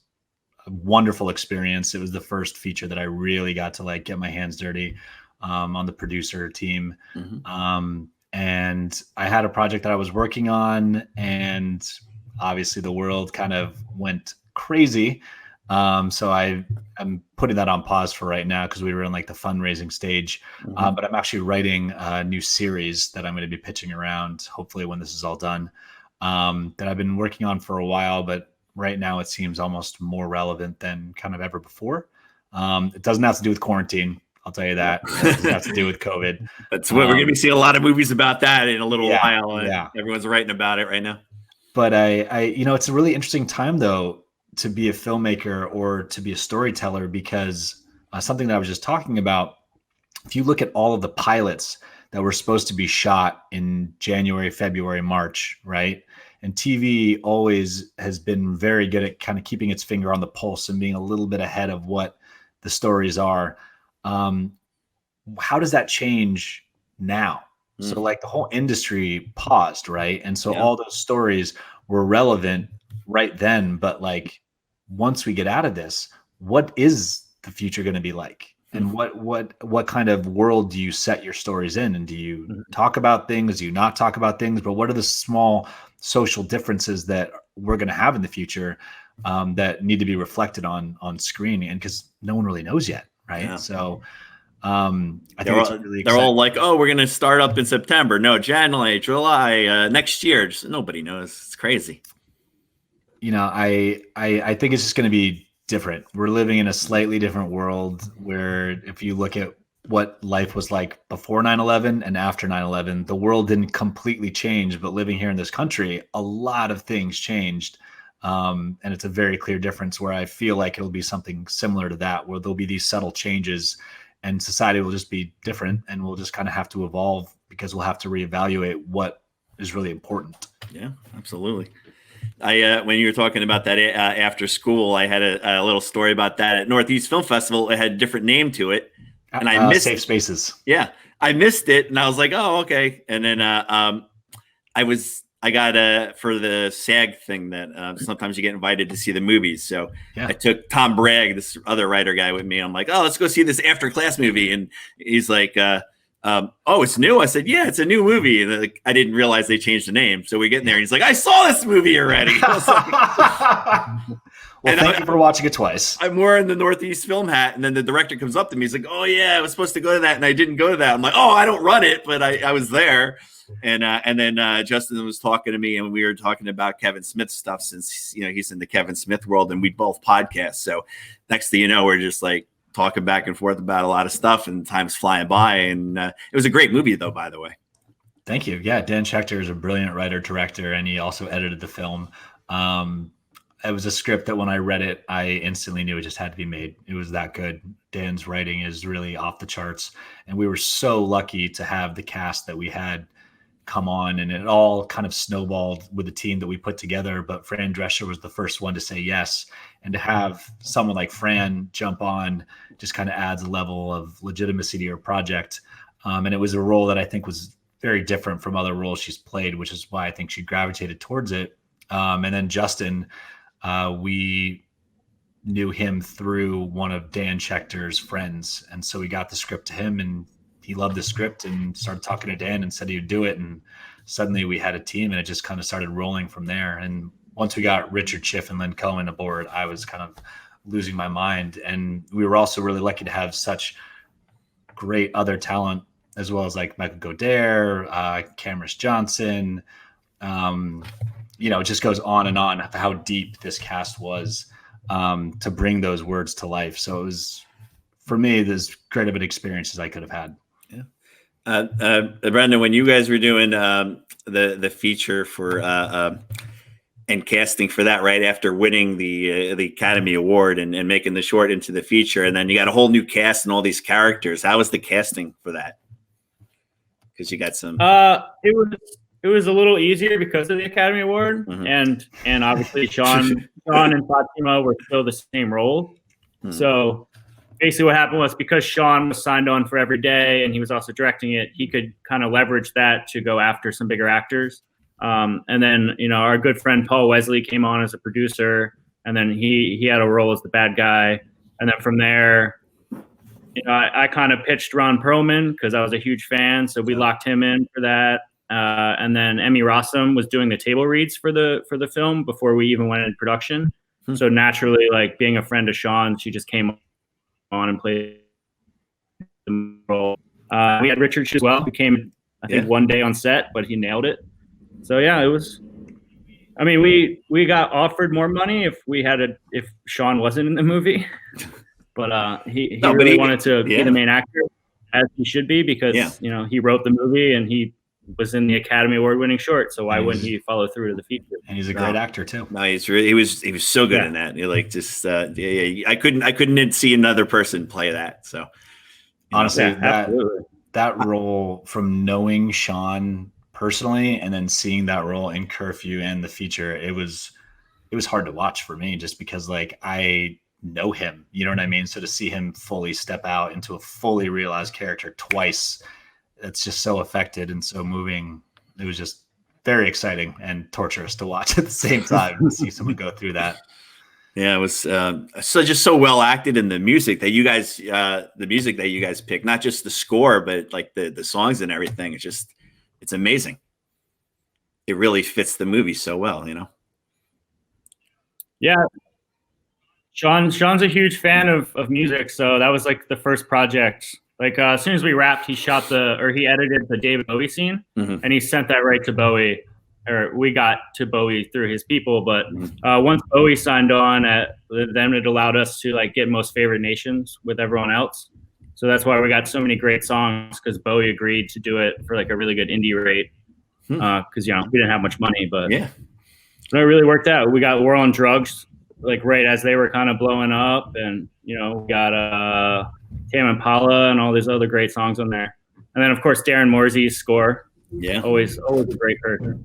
[SPEAKER 2] a wonderful experience. It was the first feature that I really got to like get my hands dirty on the producer team. And I had a project that I was working on, and obviously the world kind of went crazy. So I'm putting that on pause for right now because we were in like the fundraising stage. But I'm actually writing a new series that I'm going to be pitching around, hopefully when this is all done, that I've been working on for a while, but right now it seems almost more relevant than kind of ever before. It doesn't have to do with quarantine. I'll tell you that. It doesn't have to do with COVID.
[SPEAKER 1] That's what we're going to be seeing a lot of movies about that in a little while.
[SPEAKER 2] Yeah.
[SPEAKER 1] Everyone's writing about it right now.
[SPEAKER 2] But I, it's a really interesting time though to be a filmmaker or to be a storyteller, because something that I was just talking about, if you look at all of the pilots that were supposed to be shot in January, February, March, right? And TV always has been very good at kind of keeping its finger on the pulse and being a little bit ahead of what the stories are. How does that change now? So like the whole industry paused, right? And so all those stories were relevant right then, but like once we get out of this, what is the future going to be like? And what kind of world do you set your stories in? And do you talk about things? Do you not talk about things? But what are the small social differences that we're going to have in the future that need to be reflected on screen? And because no one really knows yet, right?
[SPEAKER 1] Yeah.
[SPEAKER 2] So I think it's really exciting.
[SPEAKER 1] They're all like, oh, we're going to start up in September. No, January, July, next year. Just, nobody knows. It's crazy.
[SPEAKER 2] I think it's just going to be different. We're living in a slightly different world where if you look at what life was like before 9/11 and after 9/11, the world didn't completely change, but living here in this country, a lot of things changed. And it's a very clear difference where I feel like it'll be something similar to that, where there'll be these subtle changes and society will just be different, and we'll just kind of have to evolve because we'll have to reevaluate what is really important.
[SPEAKER 1] Yeah, absolutely. When you were talking about that after school, I had a little story about that at Northeast Film Festival. It had a different name to it, and I missed
[SPEAKER 2] Safe Spaces.
[SPEAKER 1] Yeah, I missed it, and I was like, "Oh, okay." And then I got for the SAG thing that sometimes you get invited to see the movies. So I took Tom Bragg, this other writer guy, with me. I'm like, "Oh, let's go see this After Class movie," and he's like, "Oh, it's new?" I said, "Yeah, it's a new movie." And like, I didn't realize they changed the name. So we get in there, and he's like, "I saw this movie already."
[SPEAKER 2] Well, thank you for watching it twice.
[SPEAKER 1] I'm wearing the Northeast Film hat, and then the director comes up to me. He's like, "Oh yeah, I was supposed to go to that, and I didn't go to that." I'm like, "Oh, I don't run it, but I was there." And then Justin was talking to me, and we were talking about Kevin Smith stuff, since he's in the Kevin Smith world, and we both podcast. So next thing you know, we're just like talking back and forth about a lot of stuff, and time's flying by. And it was a great movie, though, by the way.
[SPEAKER 2] Thank you. Yeah, Dan Schechter is a brilliant writer, director, and he also edited the film. It was a script that when I read it, I instantly knew it just had to be made. It was that good. Dan's writing is really off the charts. And we were so lucky to have the cast that we had come on, and it all kind of snowballed with the team that we put together. But Fran Drescher was the first one to say yes. And to have someone like Fran jump on just kind of adds a level of legitimacy to your project. And it was a role that I think was very different from other roles she's played, which is why I think she gravitated towards it. And then Justin, we knew him through one of Dan Schechter's friends. And so we got the script to him, and he loved the script and started talking to Dan and said he would do it. And suddenly we had a team, and it just kind of started rolling from there. And once we got Richard Schiff and Lynn Cohen aboard, I was kind of losing my mind. And we were also really lucky to have such great other talent, as well as like Michael Godere, Cameron Johnson. It just goes on and on how deep this cast was to bring those words to life. So it was, for me, as great of an experience as I could have had.
[SPEAKER 1] Yeah. Brenden, when you guys were doing the feature for and casting for that right after winning the Academy Award and making the short into the feature, and then you got a whole new cast and all these characters, how was the casting for that? Because you got some.
[SPEAKER 3] It was a little easier because of the Academy Award, and obviously Sean and Fatima were still the same role. So basically, what happened was because Sean was signed on for every day, and he was also directing it, he could kind of leverage that to go after some bigger actors. And then our good friend Paul Wesley came on as a producer, and then he had a role as the bad guy. And then from there, I kind of pitched Ron Perlman because I was a huge fan, so we locked him in for that. And then Emmy Rossum was doing the table reads for the film before we even went into production. So naturally, like being a friend of Sean, she just came on and played the role. We had Richard as well, who came I think one day on set, but he nailed it. So yeah, it was. I mean, we got offered more money if Sean wasn't in the movie, but he really wanted to be the main actor, as he should be, because he wrote the movie and he was in the Academy Award winning short. So why wouldn't he follow through to the feature?
[SPEAKER 2] And he's a great actor too.
[SPEAKER 1] No, he was so good in that. Like just I couldn't see another person play that. So
[SPEAKER 2] honestly, that role, from knowing Sean personally and then seeing that role in Curfew and the feature, it was hard to watch for me, just because like I know him, you know what I mean? So to see him fully step out into a fully realized character twice, it's just so affected and so moving. It was just very exciting and torturous to watch at the same time to see someone go through that.
[SPEAKER 1] Yeah, it was so well acted, in the music that you guys picked, not just the score, but like the songs and everything. It's amazing. It really fits the movie so well,
[SPEAKER 3] Yeah. Sean's a huge fan of music, so that was like the first project. Like as soon as we wrapped, he edited the David Bowie scene, and he sent that right to Bowie, or we got to Bowie through his people. But once Bowie signed on, then it allowed us to like get Most Favored Nations with everyone else. So that's why we got so many great songs, because Bowie agreed to do it for like a really good indie rate, because we didn't have much money, but it really worked out. We got War on Drugs like right as they were kind of blowing up, and we got Tame Impala and all these other great songs on there. And then of course Darren Morsey's score. Yeah, always a great person.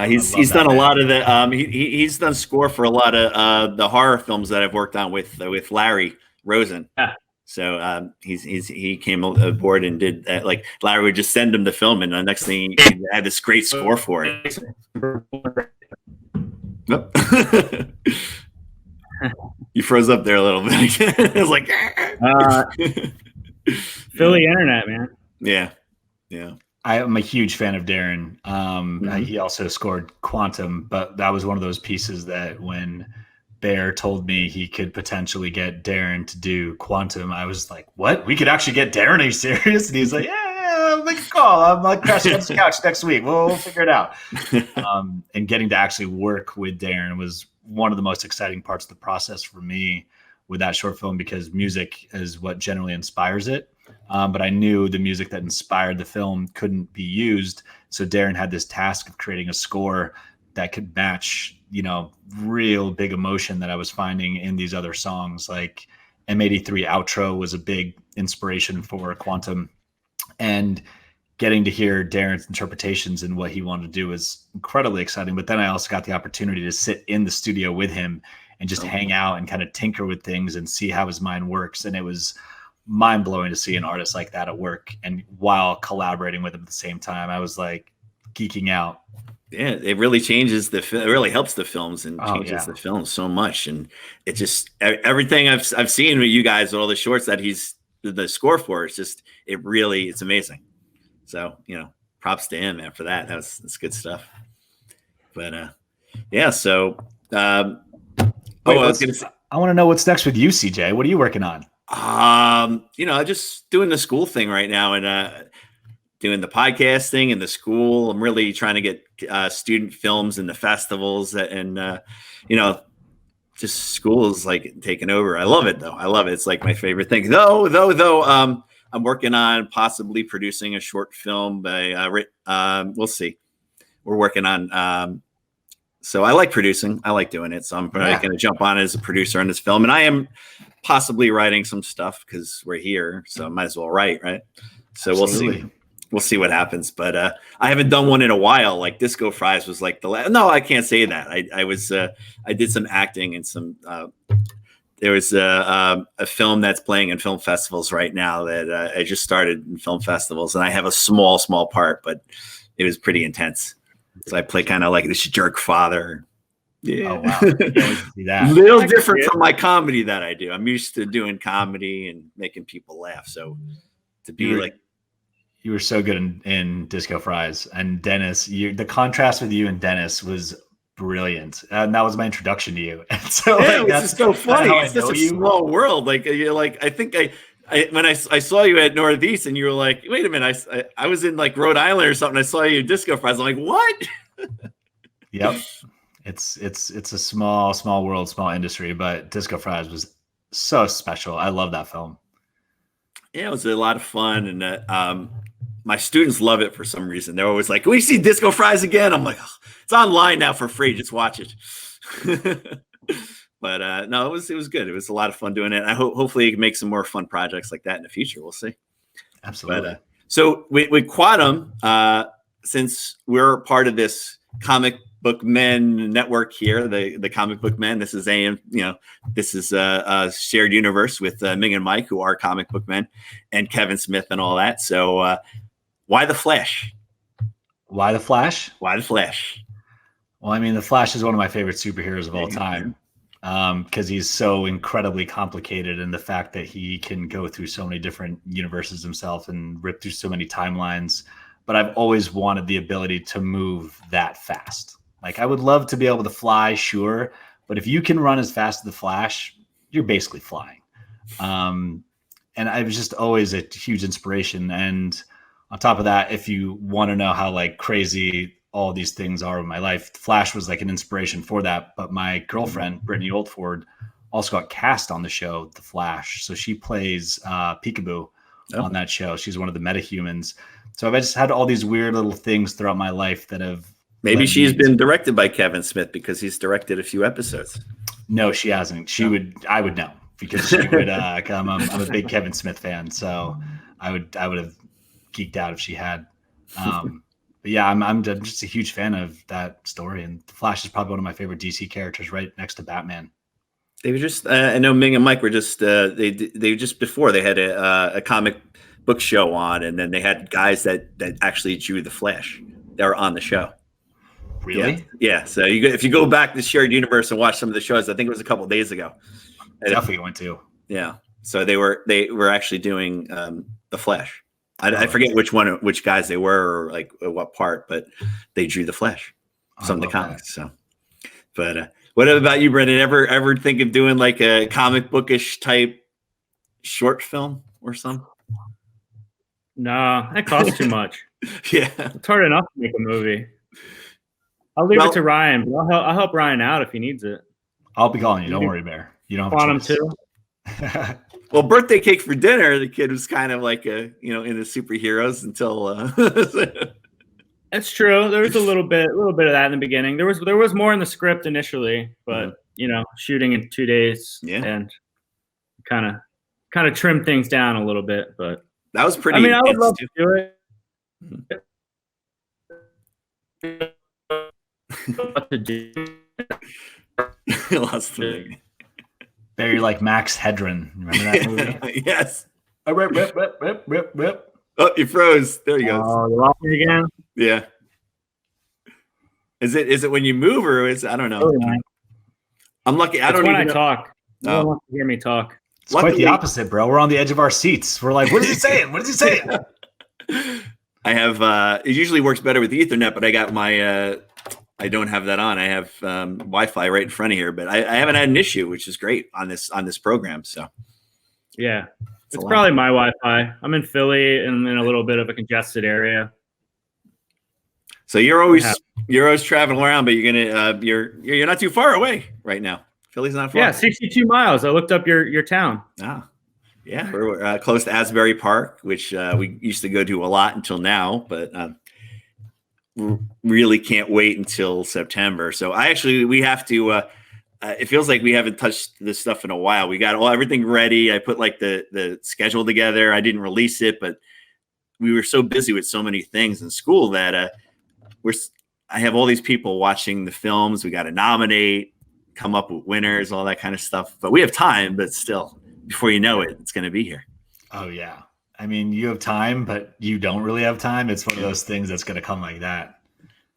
[SPEAKER 1] He's done a lot of the he's done score for a lot of the horror films that I've worked on with Larry Rosen. Yeah. So he came aboard and did that. Like Larry would just send him the film, and the next thing he had this great score for it. You froze up there a little bit. It was like
[SPEAKER 3] Philly internet, man.
[SPEAKER 1] Yeah.
[SPEAKER 2] I am a huge fan of Darren. He also scored Quantum, but that was one of those pieces that when Bear told me he could potentially get Darren to do Quantum, I was like, what? We could actually get Darren? Are you serious? And he's like, yeah, make a call. I'm like crashing on the couch next week. We'll figure it out. And getting to actually work with Darren was one of the most exciting parts of the process for me with that short film, because music is what generally inspires it. But I knew the music that inspired the film couldn't be used. So Darren had this task of creating a score that could match, real big emotion that I was finding in these other songs. Like M83 Outro was a big inspiration for Quantum, and getting to hear Darren's interpretations and what he wanted to do was incredibly exciting. But then I also got the opportunity to sit in the studio with him and just hang out and kind of tinker with things and see how his mind works. And it was mind blowing to see an artist like that at work, and while collaborating with him at the same time. I was like geeking out.
[SPEAKER 1] Yeah, it really changes it really helps the films and changes the film so much. And it just, everything I've seen with you guys, all the shorts that he's the score for, it's amazing. So, props to him, man, for that. That's good stuff. But so I want
[SPEAKER 2] to know what's next with you, CJ. What are you working on?
[SPEAKER 1] Just doing the school thing right now, and doing the podcasting and the school. I'm really trying to get student films and the festivals, and just school is like taking over. I love it though. I love it. It's like my favorite thing. Though, I'm working on possibly producing a short film by we'll see. We're working on so I like producing. I like doing it. So I'm probably going to jump on as a producer on this film, and I am possibly writing some stuff because we're here, so I might as well write, right? So Absolutely. We'll see. we'll see what happens. But I haven't done one in a while. Like Disco Fries was like the last. No, I can't say that. I did some acting and some. There was a film that's playing in film festivals right now that I just started in film festivals, and I have a small part, but it was pretty intense. So I play kind of like this jerk father. Yeah.
[SPEAKER 2] Oh wow! Can't wait to see that.
[SPEAKER 1] Little different from my comedy that I do. I'm used to doing comedy and making people laugh. So to be
[SPEAKER 2] you were so good in Disco Fries, and Dennis. The contrast with you and Dennis was brilliant, and that was my introduction to you. And so
[SPEAKER 1] that's so funny. It's such a small world. Like you're like, I think when I saw you at Northeast, and you were like, wait a minute, I was in like Rhode Island or something. I saw you at Disco Fries. I'm like, what?
[SPEAKER 2] Yep. It's a small world, small industry, but Disco Fries was so special. I love that film.
[SPEAKER 1] Yeah, it was a lot of fun, and my students love it for some reason. They're always like, "Can we see Disco Fries again?" I'm like, oh, "It's online now for free. Just watch it." But no, it was good. It was a lot of fun doing it. I hopefully you can make some more fun projects like that in the future. We'll see.
[SPEAKER 2] Absolutely.
[SPEAKER 1] But, so with Quantum, since we're part of this comic book men network here, the comic book men, this is this is a shared universe with Ming and Mike, who are comic book men, and Kevin Smith and all that. So why the Flash?
[SPEAKER 2] Why the Flash?
[SPEAKER 1] Why the Flash?
[SPEAKER 2] Well, I mean, the Flash is one of my favorite superheroes of all time, because he's so incredibly complicated, and the fact that he can go through so many different universes himself and rip through so many timelines. But I've always wanted the ability to move that fast. Like, I would love to be able to fly, sure, but if you can run as fast as the Flash, you're basically flying. And I was just always a huge inspiration. And on top of that, if you want to know how like crazy all these things are in my life, Flash was like an inspiration for that. But my girlfriend, Brittany Oldford, also got cast on the show, The Flash. So she plays Peekaboo on that show. She's one of the metahumans. So I've just had all these weird little things throughout my life that have.
[SPEAKER 1] Maybe she's been directed by Kevin Smith because he's directed a few episodes.
[SPEAKER 2] No, she hasn't. I would know, because she would. I'm a big Kevin Smith fan, so I would have geeked out if she had. But yeah, I'm just a huge fan of that story, and the Flash is probably one of my favorite DC characters, right next to Batman.
[SPEAKER 1] They were just. I know Ming and Mike were just. They just before they had a comic book show on, and then they had guys that actually drew the Flash. They were on the show.
[SPEAKER 2] Really?
[SPEAKER 1] Yeah. So if you go back to Shared Universe and watch some of the shows, I think it was a couple of days ago.
[SPEAKER 2] Definitely went to.
[SPEAKER 1] Yeah. So they were actually doing the Flash. I forget which guys they were, or like what part, but they drew the Flash. Some of the comics. That. So, but what about you, Brenden? Ever think of doing like a comic bookish type short film or something?
[SPEAKER 3] No, that costs too much.
[SPEAKER 1] Yeah,
[SPEAKER 3] it's hard enough to make a movie. I'll leave it to Ryan. I'll help Ryan out if he needs it.
[SPEAKER 2] I'll be calling you. Don't worry, Bear. You don't have
[SPEAKER 3] Quantum too.
[SPEAKER 1] Well, Birthday Cake for Dinner, the kid was kind of like in the superheroes until.
[SPEAKER 3] That's true. There was a little bit of that in the beginning. There was more in the script initially, but shooting in 2 days and kind of trimmed things down a little bit. But
[SPEAKER 1] that was pretty.
[SPEAKER 3] I mean, I would love to do it. What to do?
[SPEAKER 1] Lost the thing.
[SPEAKER 2] Very like Max Headroon. Remember that movie?
[SPEAKER 1] Yes.
[SPEAKER 2] Rip.
[SPEAKER 1] Oh, you froze. There you go.
[SPEAKER 3] Oh, you lost me again?
[SPEAKER 1] Yeah. Is it when you move, or is I don't know.
[SPEAKER 3] Oh,
[SPEAKER 1] I'm lucky. I
[SPEAKER 3] it's
[SPEAKER 1] don't
[SPEAKER 3] when
[SPEAKER 1] even
[SPEAKER 3] I talk. No one wants to hear me talk.
[SPEAKER 2] It's quite the opposite, bro. We're on the edge of our seats. We're like, what is he saying? What is he saying?
[SPEAKER 1] I have it usually works better with Ethernet, but I got my I don't have that on. I have Wi-Fi right in front of here, but I haven't had an issue, which is great on this program. So
[SPEAKER 3] yeah, it's probably my Wi-Fi. I'm in Philly and in a little bit of a congested area.
[SPEAKER 1] So you're always traveling around, but you're not too far away right now. Philly's not far.
[SPEAKER 3] Yeah, 62 miles. I looked up your town.
[SPEAKER 1] Ah, yeah, we're close to Asbury Park, which we used to go to a lot until now, but really can't wait until September. So we have to. It feels like we haven't touched this stuff in a while. We got everything ready. I put like the schedule together. I didn't release it, but we were so busy with so many things in school that I have all these people watching the films. We got to nominate, come up with winners, all that kind of stuff. But we have time, but still, before you know it, it's going to be here.
[SPEAKER 2] Oh yeah. I mean, you have time, but you don't really have time. It's one of those things that's going to come like that.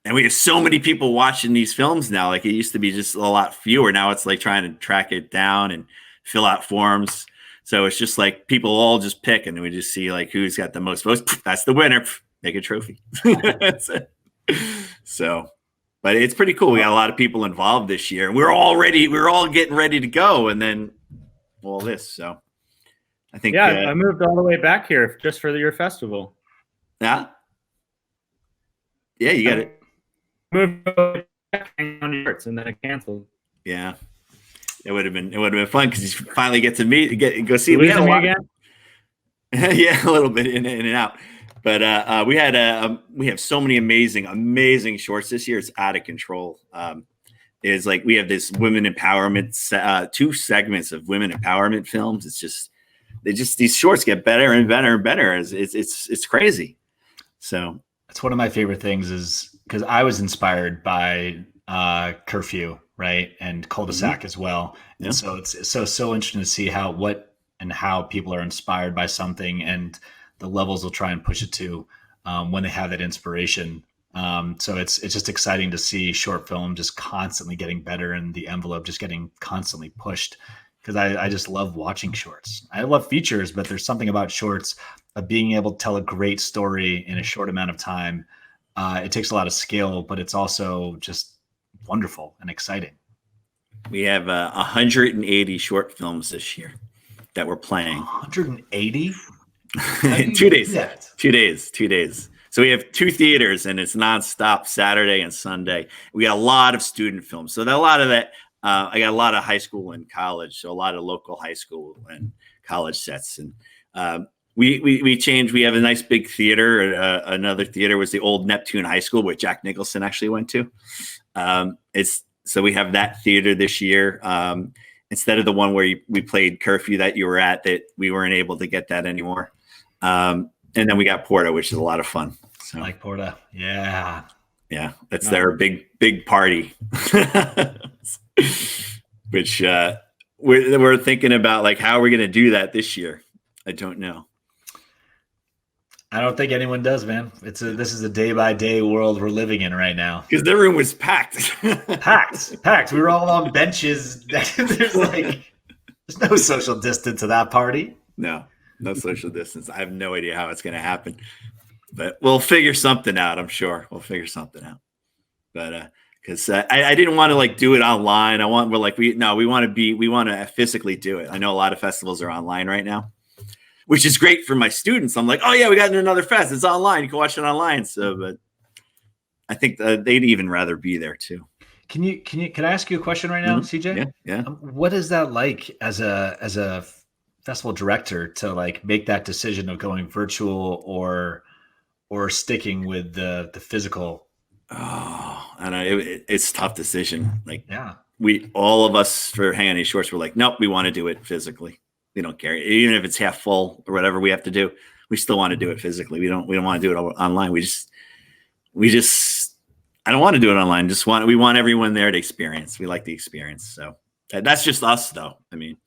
[SPEAKER 1] And we have so many people watching these films now. Like it used to be just a lot fewer. Now it's like trying to track it down and fill out forms. So it's just like people all just pick, and we just see like who's got the most votes. That's the winner. Make a trophy. That's it. So, but it's pretty cool. We got a lot of people involved this year. We're all getting ready to go, and then all this. So I think
[SPEAKER 3] I moved all the way back here just for your festival.
[SPEAKER 1] Yeah, you got it.
[SPEAKER 3] Moved back on shorts and then it canceled.
[SPEAKER 1] Yeah, it would have been fun because you finally get to go see.
[SPEAKER 3] We had a again.
[SPEAKER 1] Yeah, a little bit in and out. But we have so many amazing shorts this year. It's out of control. It's like we have this women empowerment, 2 segments of women empowerment films. It's just these shorts get better and better and better. It's crazy. So
[SPEAKER 2] it's one of my favorite things is because I was inspired by Curfew, right, and Cul-de-sac as well. Yeah. And so it's so interesting to see how people are inspired by something and the levels they'll try and push it to when they have that inspiration. So it's just exciting to see short film just constantly getting better and the envelope just getting constantly pushed, because I just love watching shorts. I love features, but there's something about shorts of being able to tell a great story in a short amount of time. It takes a lot of skill, but it's also just wonderful and exciting.
[SPEAKER 1] We have 180 short films this year that we're playing.
[SPEAKER 2] 180?
[SPEAKER 1] 2 days. 2 days. So we have 2 theaters, and it's nonstop Saturday and Sunday. We got a lot of student films. So a lot of that, I got a lot of high school and college. So a lot of local high school and college sets. And we changed. We have a nice big theater. Another theater was the old Neptune High School, where Jack Nicholson actually went to. So we have that theater this year. Instead of the one where we played Curfew that you were at, that we weren't able to get that anymore. And then we got Porta, which is a lot of fun. So,
[SPEAKER 2] like Porta. Yeah.
[SPEAKER 1] Yeah. That's their big party, which we're thinking about, like, how are we going to do that this year? I don't know.
[SPEAKER 2] I don't think anyone does, man. This is a day by day world we're living in right now.
[SPEAKER 1] Because the room was packed.
[SPEAKER 2] packed. We were all on benches. There's no social distance to that party.
[SPEAKER 1] No social distance. I have no idea how it's going to happen, but we'll figure something out. I'm sure we'll figure something out. But because I didn't want to like do it online. We want to physically do it. I know a lot of festivals are online right now, which is great for my students. I'm like, oh yeah, we got another fest. It's online. You can watch it online. So, but I think they'd even rather be there too.
[SPEAKER 2] Can I ask you a question right now, CJ?
[SPEAKER 1] Yeah.
[SPEAKER 2] What is that like as a festival director to like make that decision of going virtual or sticking with the physical?
[SPEAKER 1] Oh, I know it's a tough decision. Like,
[SPEAKER 2] yeah,
[SPEAKER 1] all of us for Hang On These Shorts were like, nope, we want to do it physically. We don't care, even if it's half full or whatever we have to do. We still want to do it physically. We don't want to do it online. We just I don't want to do it online. We want everyone there to experience. We like the experience. So that's just us, though. I mean,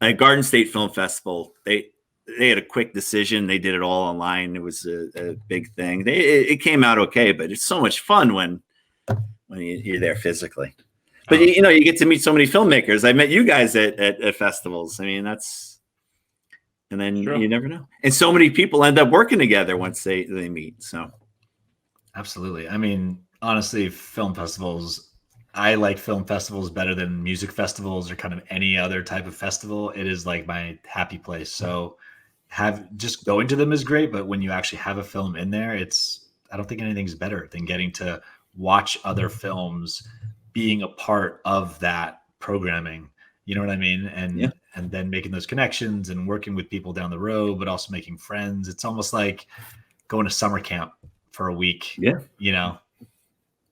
[SPEAKER 1] at Garden State Film Festival, they had a quick decision. They did it all online. It was a big thing. It came out okay, but it's so much fun when you're there physically. But you get to meet so many filmmakers. I met you guys at festivals. I mean, and then you never know. And so many people end up working together once they meet. So
[SPEAKER 2] absolutely. I mean, honestly, film festivals, I like film festivals better than music festivals or kind of any other type of festival. It is like my happy place. So just going to them is great, but when you actually have a film in there, I don't think anything's better than getting to watch other films, being a part of that programming. You know what I mean? And then making those connections and working with people down the road, but also making friends. It's almost like going to summer camp for a week.
[SPEAKER 1] Yeah.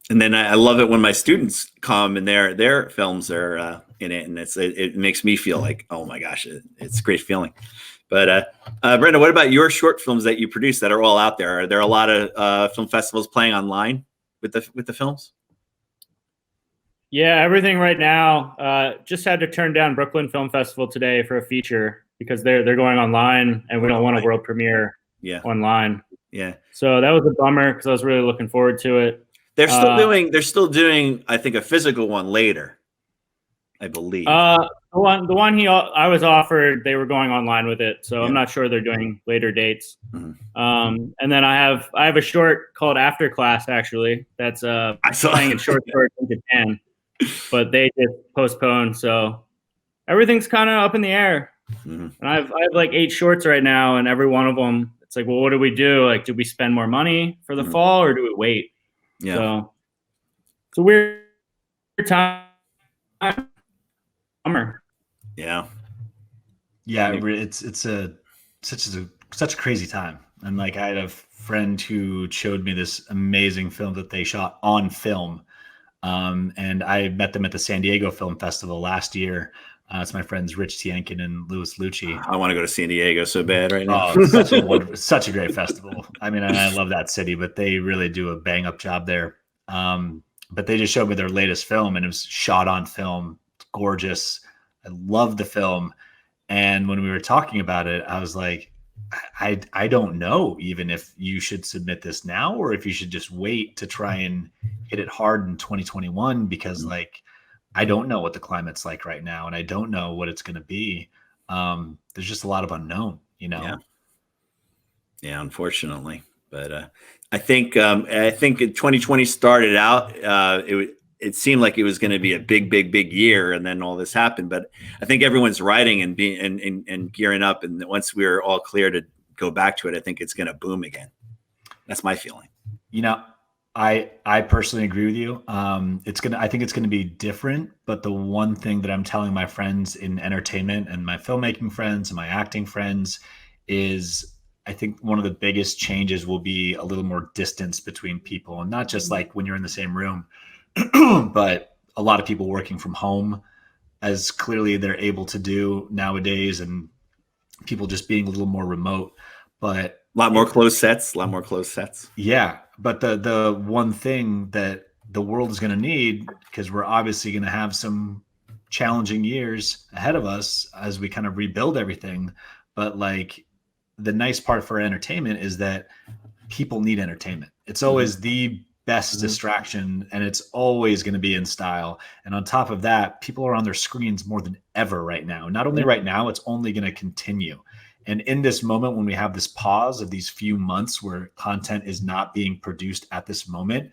[SPEAKER 2] And
[SPEAKER 1] then I love it when my students come and their films are in it, and it makes me feel like, oh my gosh, it's a great feeling, But Brenda, what about your short films that you produce that are all out there? Are there a lot of film festivals playing online with the films?
[SPEAKER 3] Yeah, everything right now. Just had to turn down Brooklyn Film Festival today for a feature because they're going online, and we don't want a world premiere online.
[SPEAKER 1] Yeah.
[SPEAKER 3] So that was a bummer because I was really looking forward to it.
[SPEAKER 1] They're still doing, I think, a physical one later, I believe.
[SPEAKER 3] The one I was offered, they were going online with it, so I'm not sure they're doing later dates.
[SPEAKER 1] Mm-hmm.
[SPEAKER 3] And then I have a short called After Class, actually, that's playing in short in Japan, but they just postponed, so everything's kind of up in the air.
[SPEAKER 1] Mm-hmm.
[SPEAKER 3] And I have like 8 shorts right now, and every one of them, it's like, well, what do we do? Like, do we spend more money for the fall, or do we wait?
[SPEAKER 1] Yeah.
[SPEAKER 3] So it's a weird time. Summer.
[SPEAKER 2] Yeah. It's such a crazy time. And like, I had a friend who showed me this amazing film that they shot on film. And I met them at the San Diego Film Festival last year. It's my friends Rich Tienkin and Louis Lucci.
[SPEAKER 1] I want to go to San Diego so bad right now.
[SPEAKER 2] Oh, it's such a great festival. I mean, and I love that city, but they really do a bang up job there. But they just showed me their latest film, and it was shot on film. It's gorgeous. I love the film. And when we were talking about it, I was like, I don't know even if you should submit this now or if you should just wait to try and hit it hard in 2021, because like, I don't know what the climate's like right now, and I don't know what it's going to be. There's just a lot of unknown, you know?
[SPEAKER 1] Yeah, unfortunately. But I think 2020 started out, it seemed like it was going to be a big year, and then all this happened. But I think everyone's writing and and gearing up, and once we're all clear to go back to it, I think it's going to boom again. That's my feeling.
[SPEAKER 2] You know, I personally agree with you. I think it's gonna be different, but the one thing that I'm telling my friends in entertainment and my filmmaking friends and my acting friends is, I think one of the biggest changes will be a little more distance between people, and not just like when you're in the same room, but a lot of people working from home, as clearly they're able to do nowadays, and people just being a little more remote. But
[SPEAKER 1] a lot more closed sets.
[SPEAKER 2] Yeah. But the one thing that the world is going to need, because we're obviously going to have some challenging years ahead of us as we kind of rebuild everything. But like, the nice part for entertainment is that people need entertainment. It's always the best distraction, and it's always going to be in style. And on top of that, people are on their screens more than ever right now. Not only right now, it's only going to continue. And in this moment, when we have this pause of these few months where content is not being produced at this moment,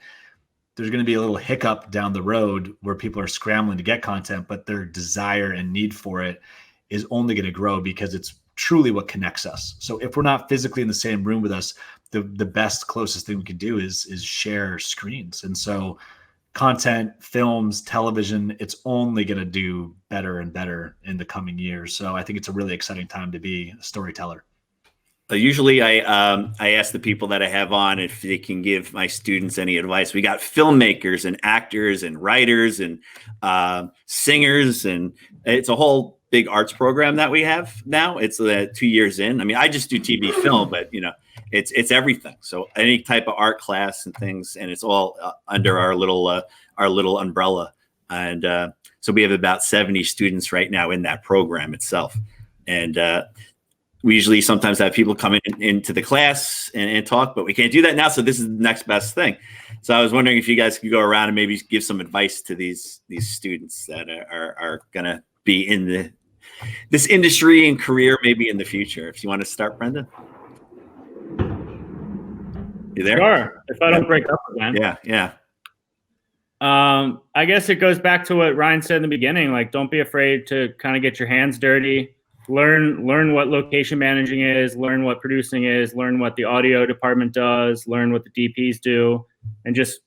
[SPEAKER 2] there's going to be a little hiccup down the road where people are scrambling to get content, but their desire and need for it is only going to grow because it's truly what connects us. So if we're not physically in the same room with us, the best, closest thing we can do is share screens. And so content, films, television, it's only going to do better and better in the coming years. So I think it's a really exciting time to be a storyteller.
[SPEAKER 1] Usually I ask the people that I have on if they can give my students any advice. We got filmmakers and actors and writers and singers, and it's a whole big arts program that we have now. It's 2 years in. I mean, I just do TV film, but you know, it's everything. So any type of art class and things, and it's all under our little umbrella. And so we have about 70 students right now in that program itself. And we usually sometimes have people come into the class and talk, but we can't do that now. So this is the next best thing. So I was wondering if you guys could go around and maybe give some advice to these students that are going to be in this industry and career maybe in the future. If you want to start, Brenden. You there?
[SPEAKER 3] Sure. If I don't break up again.
[SPEAKER 1] Yeah.
[SPEAKER 3] I guess it goes back to what Ryan said in the beginning. Like, don't be afraid to kind of get your hands dirty. Learn what location managing is. Learn what producing is. Learn what the audio department does. Learn what the DPs do, and just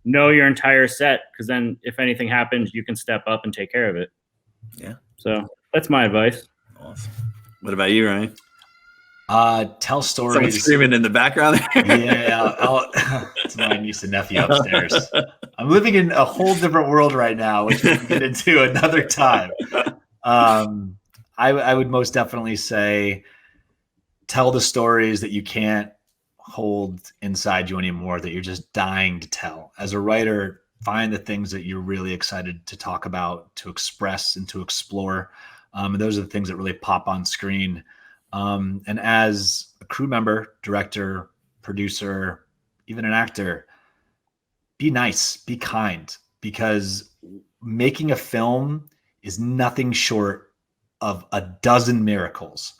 [SPEAKER 3] know your entire set. Because then, if anything happens, you can step up and take care of it.
[SPEAKER 1] Yeah.
[SPEAKER 3] So that's my advice.
[SPEAKER 1] Awesome. What about you, Ryan?
[SPEAKER 2] Tell stories.
[SPEAKER 1] Someone screaming in the background.
[SPEAKER 2] Yeah, it's my niece and nephew upstairs. I'm living in a whole different world right now, which we can get into another time. I would most definitely say tell the stories that you can't hold inside you anymore, that you're just dying to tell. As a writer, find the things that you're really excited to talk about, to express, and to explore. And those are the things that really pop on screen. And as a crew member, director, producer, even an actor, be nice, be kind, because making a film is nothing short of a dozen miracles.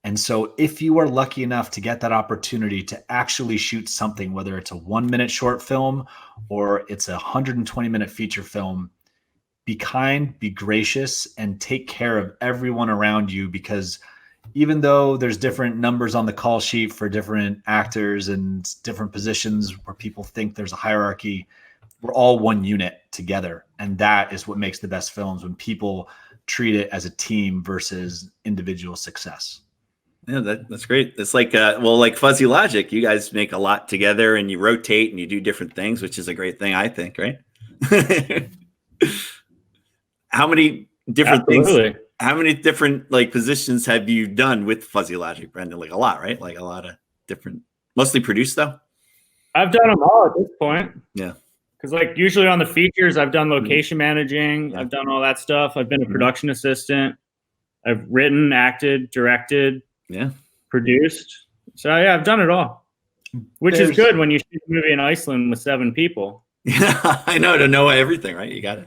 [SPEAKER 2] And so if you are lucky enough to get that opportunity to actually shoot something, whether it's a 1-minute short film or it's a 120-minute feature film, be kind, be gracious, and take care of everyone around you, because even though there's different numbers on the call sheet for different actors and different positions where people think there's a hierarchy, we're all one unit together. And that is what makes the best films, when people treat it as a team versus individual success.
[SPEAKER 1] Yeah, that's great. It's like, like Fuzzy Logic, you guys make a lot together and you rotate and you do different things, which is a great thing, I think, right? How many different things, how many different like positions have you done with Fuzzy Logic, Brenden? Like a lot, right? Like a lot of different, mostly produced though?
[SPEAKER 3] I've done them all at this point.
[SPEAKER 1] Yeah.
[SPEAKER 3] Because like usually on the features, I've done location managing. I've done all that stuff. I've been a production assistant. I've written, acted, directed, produced. So yeah, I've done it all, which is good when you shoot a movie in Iceland with 7 people.
[SPEAKER 1] Yeah, I know, to know everything, right? You got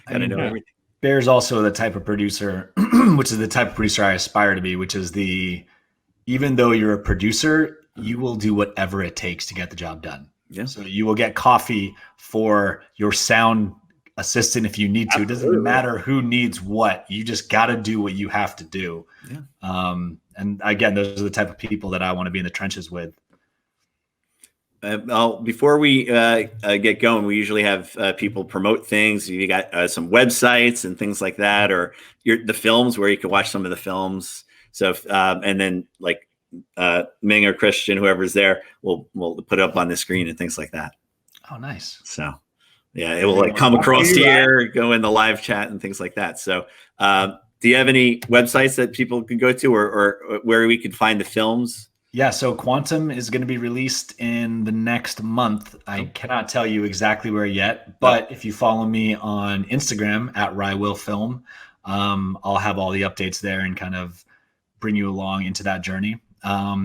[SPEAKER 1] to know everything.
[SPEAKER 2] Bear's also the type of producer, which is the type of producer I aspire to be, which is even though you're a producer, you will do whatever it takes to get the job done. Yeah. So you will get coffee for your sound assistant if you need to. It doesn't matter who needs what. You just got to do what you have to do. Yeah. And again, those are the type of people that I want to be in the trenches with.
[SPEAKER 1] Before we get going, we usually have people promote things. You got some websites and things like that, or the films where you can watch some of the films. So, and then like Ming or Christian, whoever's there, we'll put it up on the screen and things like that.
[SPEAKER 2] Oh, nice.
[SPEAKER 1] So, yeah, it will like come across here, go in the live chat and things like that. So, do you have any websites that people can go to, or where we can find the films?
[SPEAKER 2] Yeah, so Quantum is going to be released in the next month. I cannot tell you exactly where yet, but if you follow me on Instagram at RyeWillFilm, I'll have all the updates there and kind of bring you along into that journey.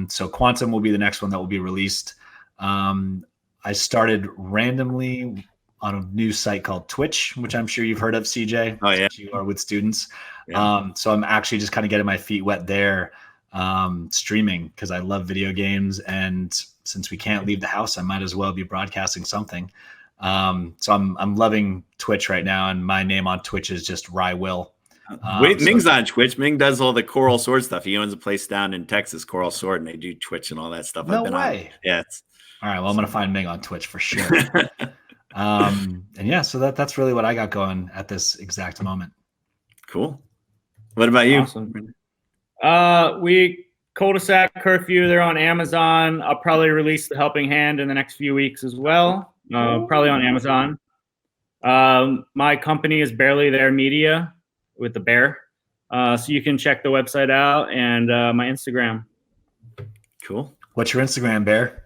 [SPEAKER 2] So Quantum will be the next one that will be released. I started randomly on a new site called Twitch, which I'm sure you've heard of, CJ.
[SPEAKER 1] Oh, yeah.
[SPEAKER 2] You are with students. Yeah. So I'm actually just kind of getting my feet wet there. Streaming, because I love video games, and since we can't leave the house, I might as well be broadcasting something. So I'm loving Twitch right now, and my name on Twitch is just RyeWill.
[SPEAKER 1] Ming's on Twitch. Ming does all the Coral Sword stuff. He owns a place down in Texas, Coral Sword, and they do Twitch and all that stuff.
[SPEAKER 2] No way.
[SPEAKER 1] Yeah.
[SPEAKER 2] All right. Well, I'm gonna find Ming on Twitch for sure. And yeah, so that's really what I got going at this exact moment.
[SPEAKER 1] Cool. What about you?
[SPEAKER 3] Awesome. We Cul-de-sac Curfew, they're on Amazon. I'll probably release The Helping Hand in the next few weeks as well. Probably on Amazon. My company is Barely There Media with the bear. So you can check the website out and my Instagram.
[SPEAKER 1] Cool.
[SPEAKER 2] What's your Instagram, Bear?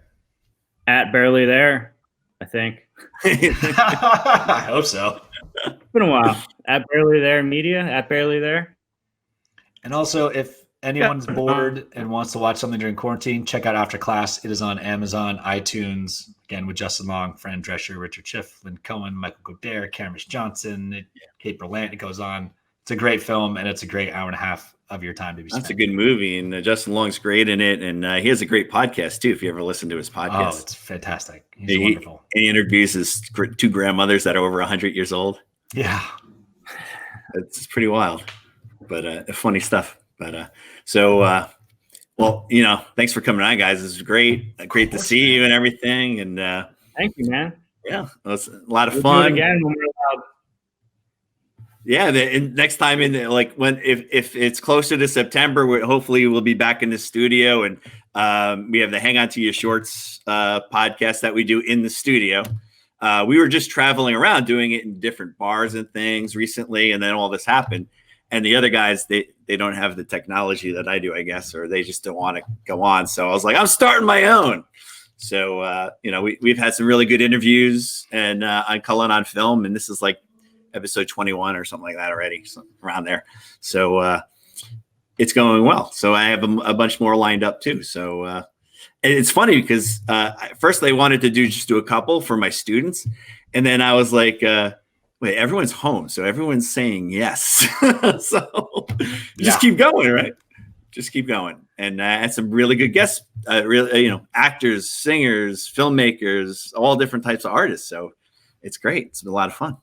[SPEAKER 3] At Barely There, I think.
[SPEAKER 2] I hope so.
[SPEAKER 3] It's been a while. At Barely There Media, at Barely There.
[SPEAKER 2] And also, if anyone's bored and wants to watch something during quarantine, check out After Class. It is on Amazon, iTunes, again, with Justin Long, Fran Drescher, Richard Schiff, Lynn Cohen, Michael Godert, Cameron Johnson, Kate Berlant. It goes on. It's a great film, and it's a great hour and a half of your time to be spent.
[SPEAKER 1] That's a good movie, and Justin Long's great in it, and he has a great podcast, too, if you ever listen to his podcast.
[SPEAKER 2] Oh, it's fantastic. He's wonderful.
[SPEAKER 1] He interviews his 2 grandmothers that are over 100 years old.
[SPEAKER 2] Yeah.
[SPEAKER 1] It's pretty wild, but funny stuff. But well, thanks for coming on, guys. This is great. Great to see you and everything. And
[SPEAKER 3] thank you, man.
[SPEAKER 1] Yeah, it was a lot of fun.
[SPEAKER 3] Do it again when we're allowed.
[SPEAKER 1] Yeah, next time if it's closer to September, hopefully we'll be back in the studio, and we have the Hang On to Your Shorts podcast that we do in the studio. We were just traveling around doing it in different bars and things recently, and then all this happened. And the other guys, they they don't have the technology that I do, I guess, or they just don't want to go on. So I was like, I'm starting my own. So, we've had some really good interviews and on Cullen on Film, and this is like episode 21 or something like that already, so around there. So it's going well. So I have a bunch more lined up too. So and it's funny because first they wanted to just do a couple for my students. And then I was like, wait, everyone's home. So everyone's saying yes. So just keep going, right? Just keep going. And I had some really good guests, actors, singers, filmmakers, all different types of artists. So it's great. It's been a lot of fun.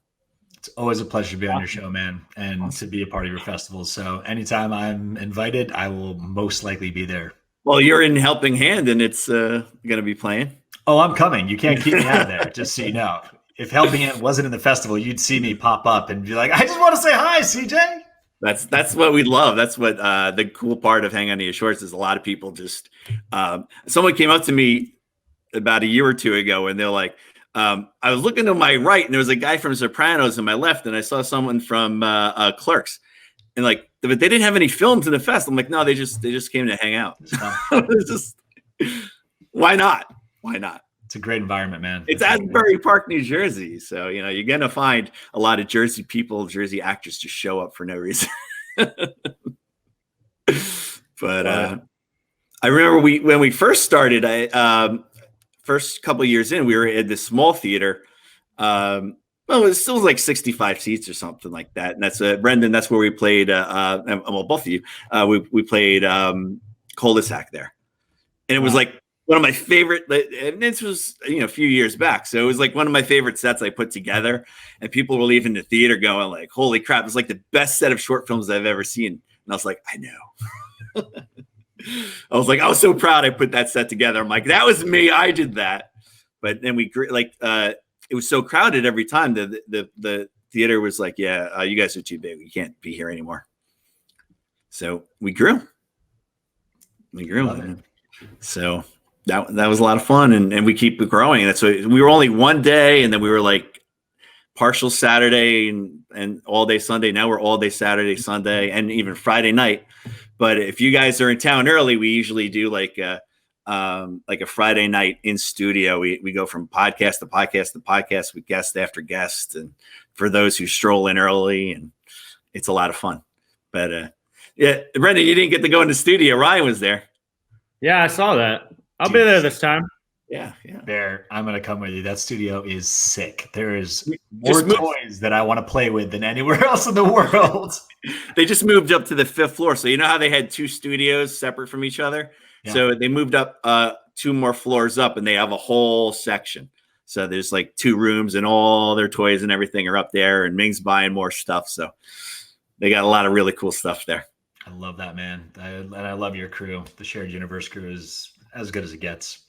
[SPEAKER 2] It's always a pleasure to be on your show, man, and to be a part of your festival. So anytime I'm invited, I will most likely be there.
[SPEAKER 1] Well, you're in Helping Hand, and it's going to be playing.
[SPEAKER 2] Oh, I'm coming. You can't keep me out of there, just so you know. If Helping Hand wasn't in the festival, you'd see me pop up and be like, I just want to say hi, CJ.
[SPEAKER 1] That's what we love. That's what the cool part of Hang On to Your Shorts is. A lot of people just someone came up to me about a year or two ago, and they're like, I was looking to my right, and there was a guy from Sopranos on my left, and I saw someone from Clerks, and like, but they didn't have any films in the fest. I'm like, no, they just came to hang out. It's just, why not? Why not?
[SPEAKER 2] It's a great environment, man.
[SPEAKER 1] It's Asbury Park, New Jersey, so you're gonna find a lot of Jersey people, Jersey actors, just show up for no reason. But I remember when we first started, first couple of years in, we were at this small theater. Well, it still was like 65 seats or something like that. And that's Brenden. That's where we played. Well, both of you, we played Cul-de-sac there, and it was like one of my favorite. And this was a few years back, so it was like one of my favorite sets I put together. And people were leaving the theater going like, "Holy crap! It's like the best set of short films I've ever seen." And I was like, "I know." I was so proud I put that set together. I'm like, that was me. I did that. But then it was so crowded every time that the theater was like, yeah, you guys are too big. We can't be here anymore. So we grew. So that was a lot of fun. And we keep growing. That's what we were only one day. And then we were like partial Saturday and all day Sunday. Now we're all day Saturday, Sunday, and even Friday night. But if you guys are in town early, we usually do like a Friday night in studio. We go from podcast to podcast to podcast with guest after guest, and for those who stroll in early, and it's a lot of fun. But yeah, Brenden, you didn't get to go in the studio. Ryan was there.
[SPEAKER 3] Yeah, I saw that. I'll be there this time.
[SPEAKER 1] Yeah.
[SPEAKER 2] Bear, I'm gonna come with you. That studio is sick. There is more toys that I want to play with than anywhere else in the world.
[SPEAKER 1] They just moved up to the 5th floor. So you know how they had 2 studios separate from each other? Yeah. So they moved up 2 more floors up, and they have a whole section. So there's like 2 rooms, and all their toys and everything are up there, and Ming's buying more stuff. So they got a lot of really cool stuff there.
[SPEAKER 2] I love that, man. And I love your crew. The Shared Universe crew is as good as it gets.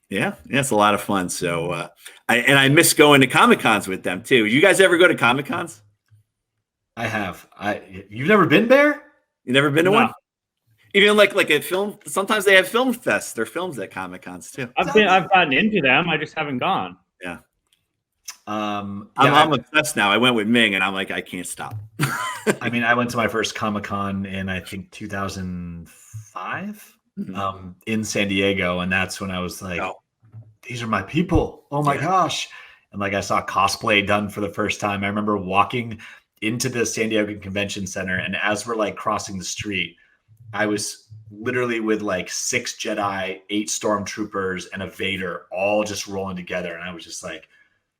[SPEAKER 1] Yeah, it's a lot of fun. So I miss going to Comic-Cons with them too. You guys ever go to Comic-Cons?
[SPEAKER 2] I have. You've never been there?
[SPEAKER 1] You never been to one? Even like a film. Sometimes they have film fests. There are films at Comic-Cons too.
[SPEAKER 3] I've gotten into them. I just haven't gone.
[SPEAKER 1] Yeah.
[SPEAKER 2] I'm
[SPEAKER 1] obsessed now. I went with Ming, and I'm like, I can't stop.
[SPEAKER 2] I mean, I went to my first Comic-Con in I think 2005 in San Diego, and that's when I was like, these are my people. Oh my gosh. And like I saw cosplay done for the first time. I remember walking into the San Diego Convention Center, and as we're like crossing the street, I was literally with like 6 Jedi, 8 Stormtroopers, and a Vader all just rolling together. And I was just like,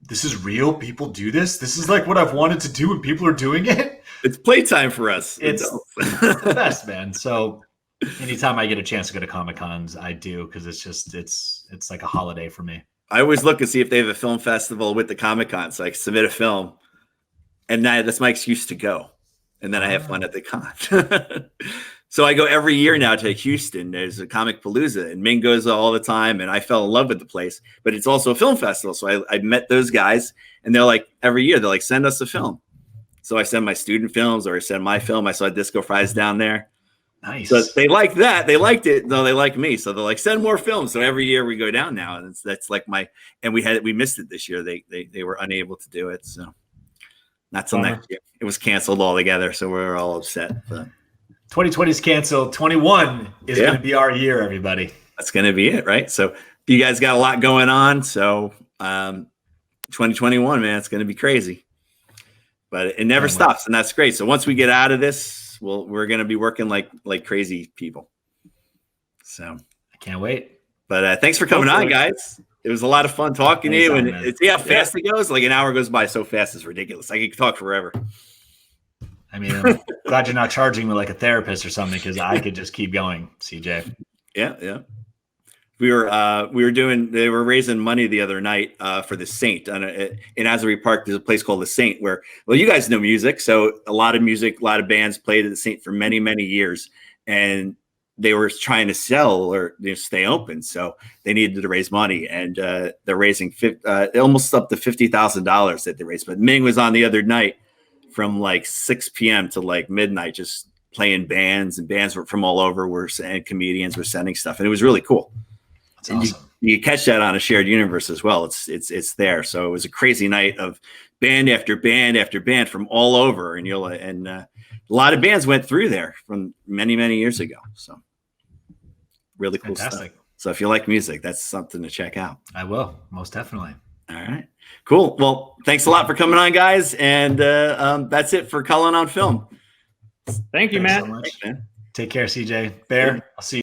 [SPEAKER 2] this is real. People do this. This is like what I've wanted to do, and people are doing it.
[SPEAKER 1] It's playtime for us.
[SPEAKER 2] It's the best, man. So anytime I get a chance to go to Comic-Cons, I do, because it's like a holiday for me.
[SPEAKER 1] I always look and see if they have a film festival with the Comic-Con, so I can submit a film, and that's my excuse to go, and then I have fun at the con. So I go every year now to Houston. There's a Comic Palooza, and Ming goes all the time, and I fell in love with the place. But it's also a film festival, so I met those guys, and they're like, every year they're like, send us a film. So I send my student films, or I send my film. I saw Disco Fries down there.
[SPEAKER 2] Nice.
[SPEAKER 1] So they like that. They liked it. No, they like me. So they're like, send more films. So every year we go down now, and that's like and we missed it this year. They were unable to do it. So not till next year. It was canceled altogether. So we're all upset. But
[SPEAKER 2] 2020 is canceled. 21 is
[SPEAKER 1] Yeah.
[SPEAKER 2] going to be our year, everybody.
[SPEAKER 1] That's going to be it, right? So you guys got a lot going on. So 2021, man, it's going to be crazy. But it never stops, and that's great. So once we get out of this, we're going to be working like crazy people. So
[SPEAKER 2] I can't wait.
[SPEAKER 1] But thanks for coming on, guys. It was a lot of fun talking to you, and see how fast it goes. Like an hour goes by so fast, it's ridiculous. I could talk forever.
[SPEAKER 2] I mean, I'm glad you're not charging me like a therapist or something, because I could just keep going, CJ.
[SPEAKER 1] Yeah. They were raising money the other night for the Saint in Asbury Park. There's a place called the Saint where, well, you guys know music. So a lot of bands played at the Saint for many, many years, and they were trying to sell or stay open. So they needed to raise money, and they're raising almost up to $50,000 that they raised. But Ming was on the other night from like 6 p.m. to like midnight, just playing bands, and bands were from all over and comedians were sending stuff. And it was really cool.
[SPEAKER 2] That's awesome.
[SPEAKER 1] You catch that on a shared universe as well. It's there. So it was a crazy night of band after band after band from all over. And a lot of bands went through there from many, many years ago. So really cool stuff. So if you like music, that's something to check out.
[SPEAKER 2] I will, most definitely.
[SPEAKER 1] All right, cool. Well, thanks a lot for coming on, guys. And that's it for Cullen on Film.
[SPEAKER 3] Thank you,
[SPEAKER 2] Thanks
[SPEAKER 3] Matt.
[SPEAKER 2] so much.
[SPEAKER 1] Thanks, man.
[SPEAKER 2] Take care, CJ. Bear, I'll see you.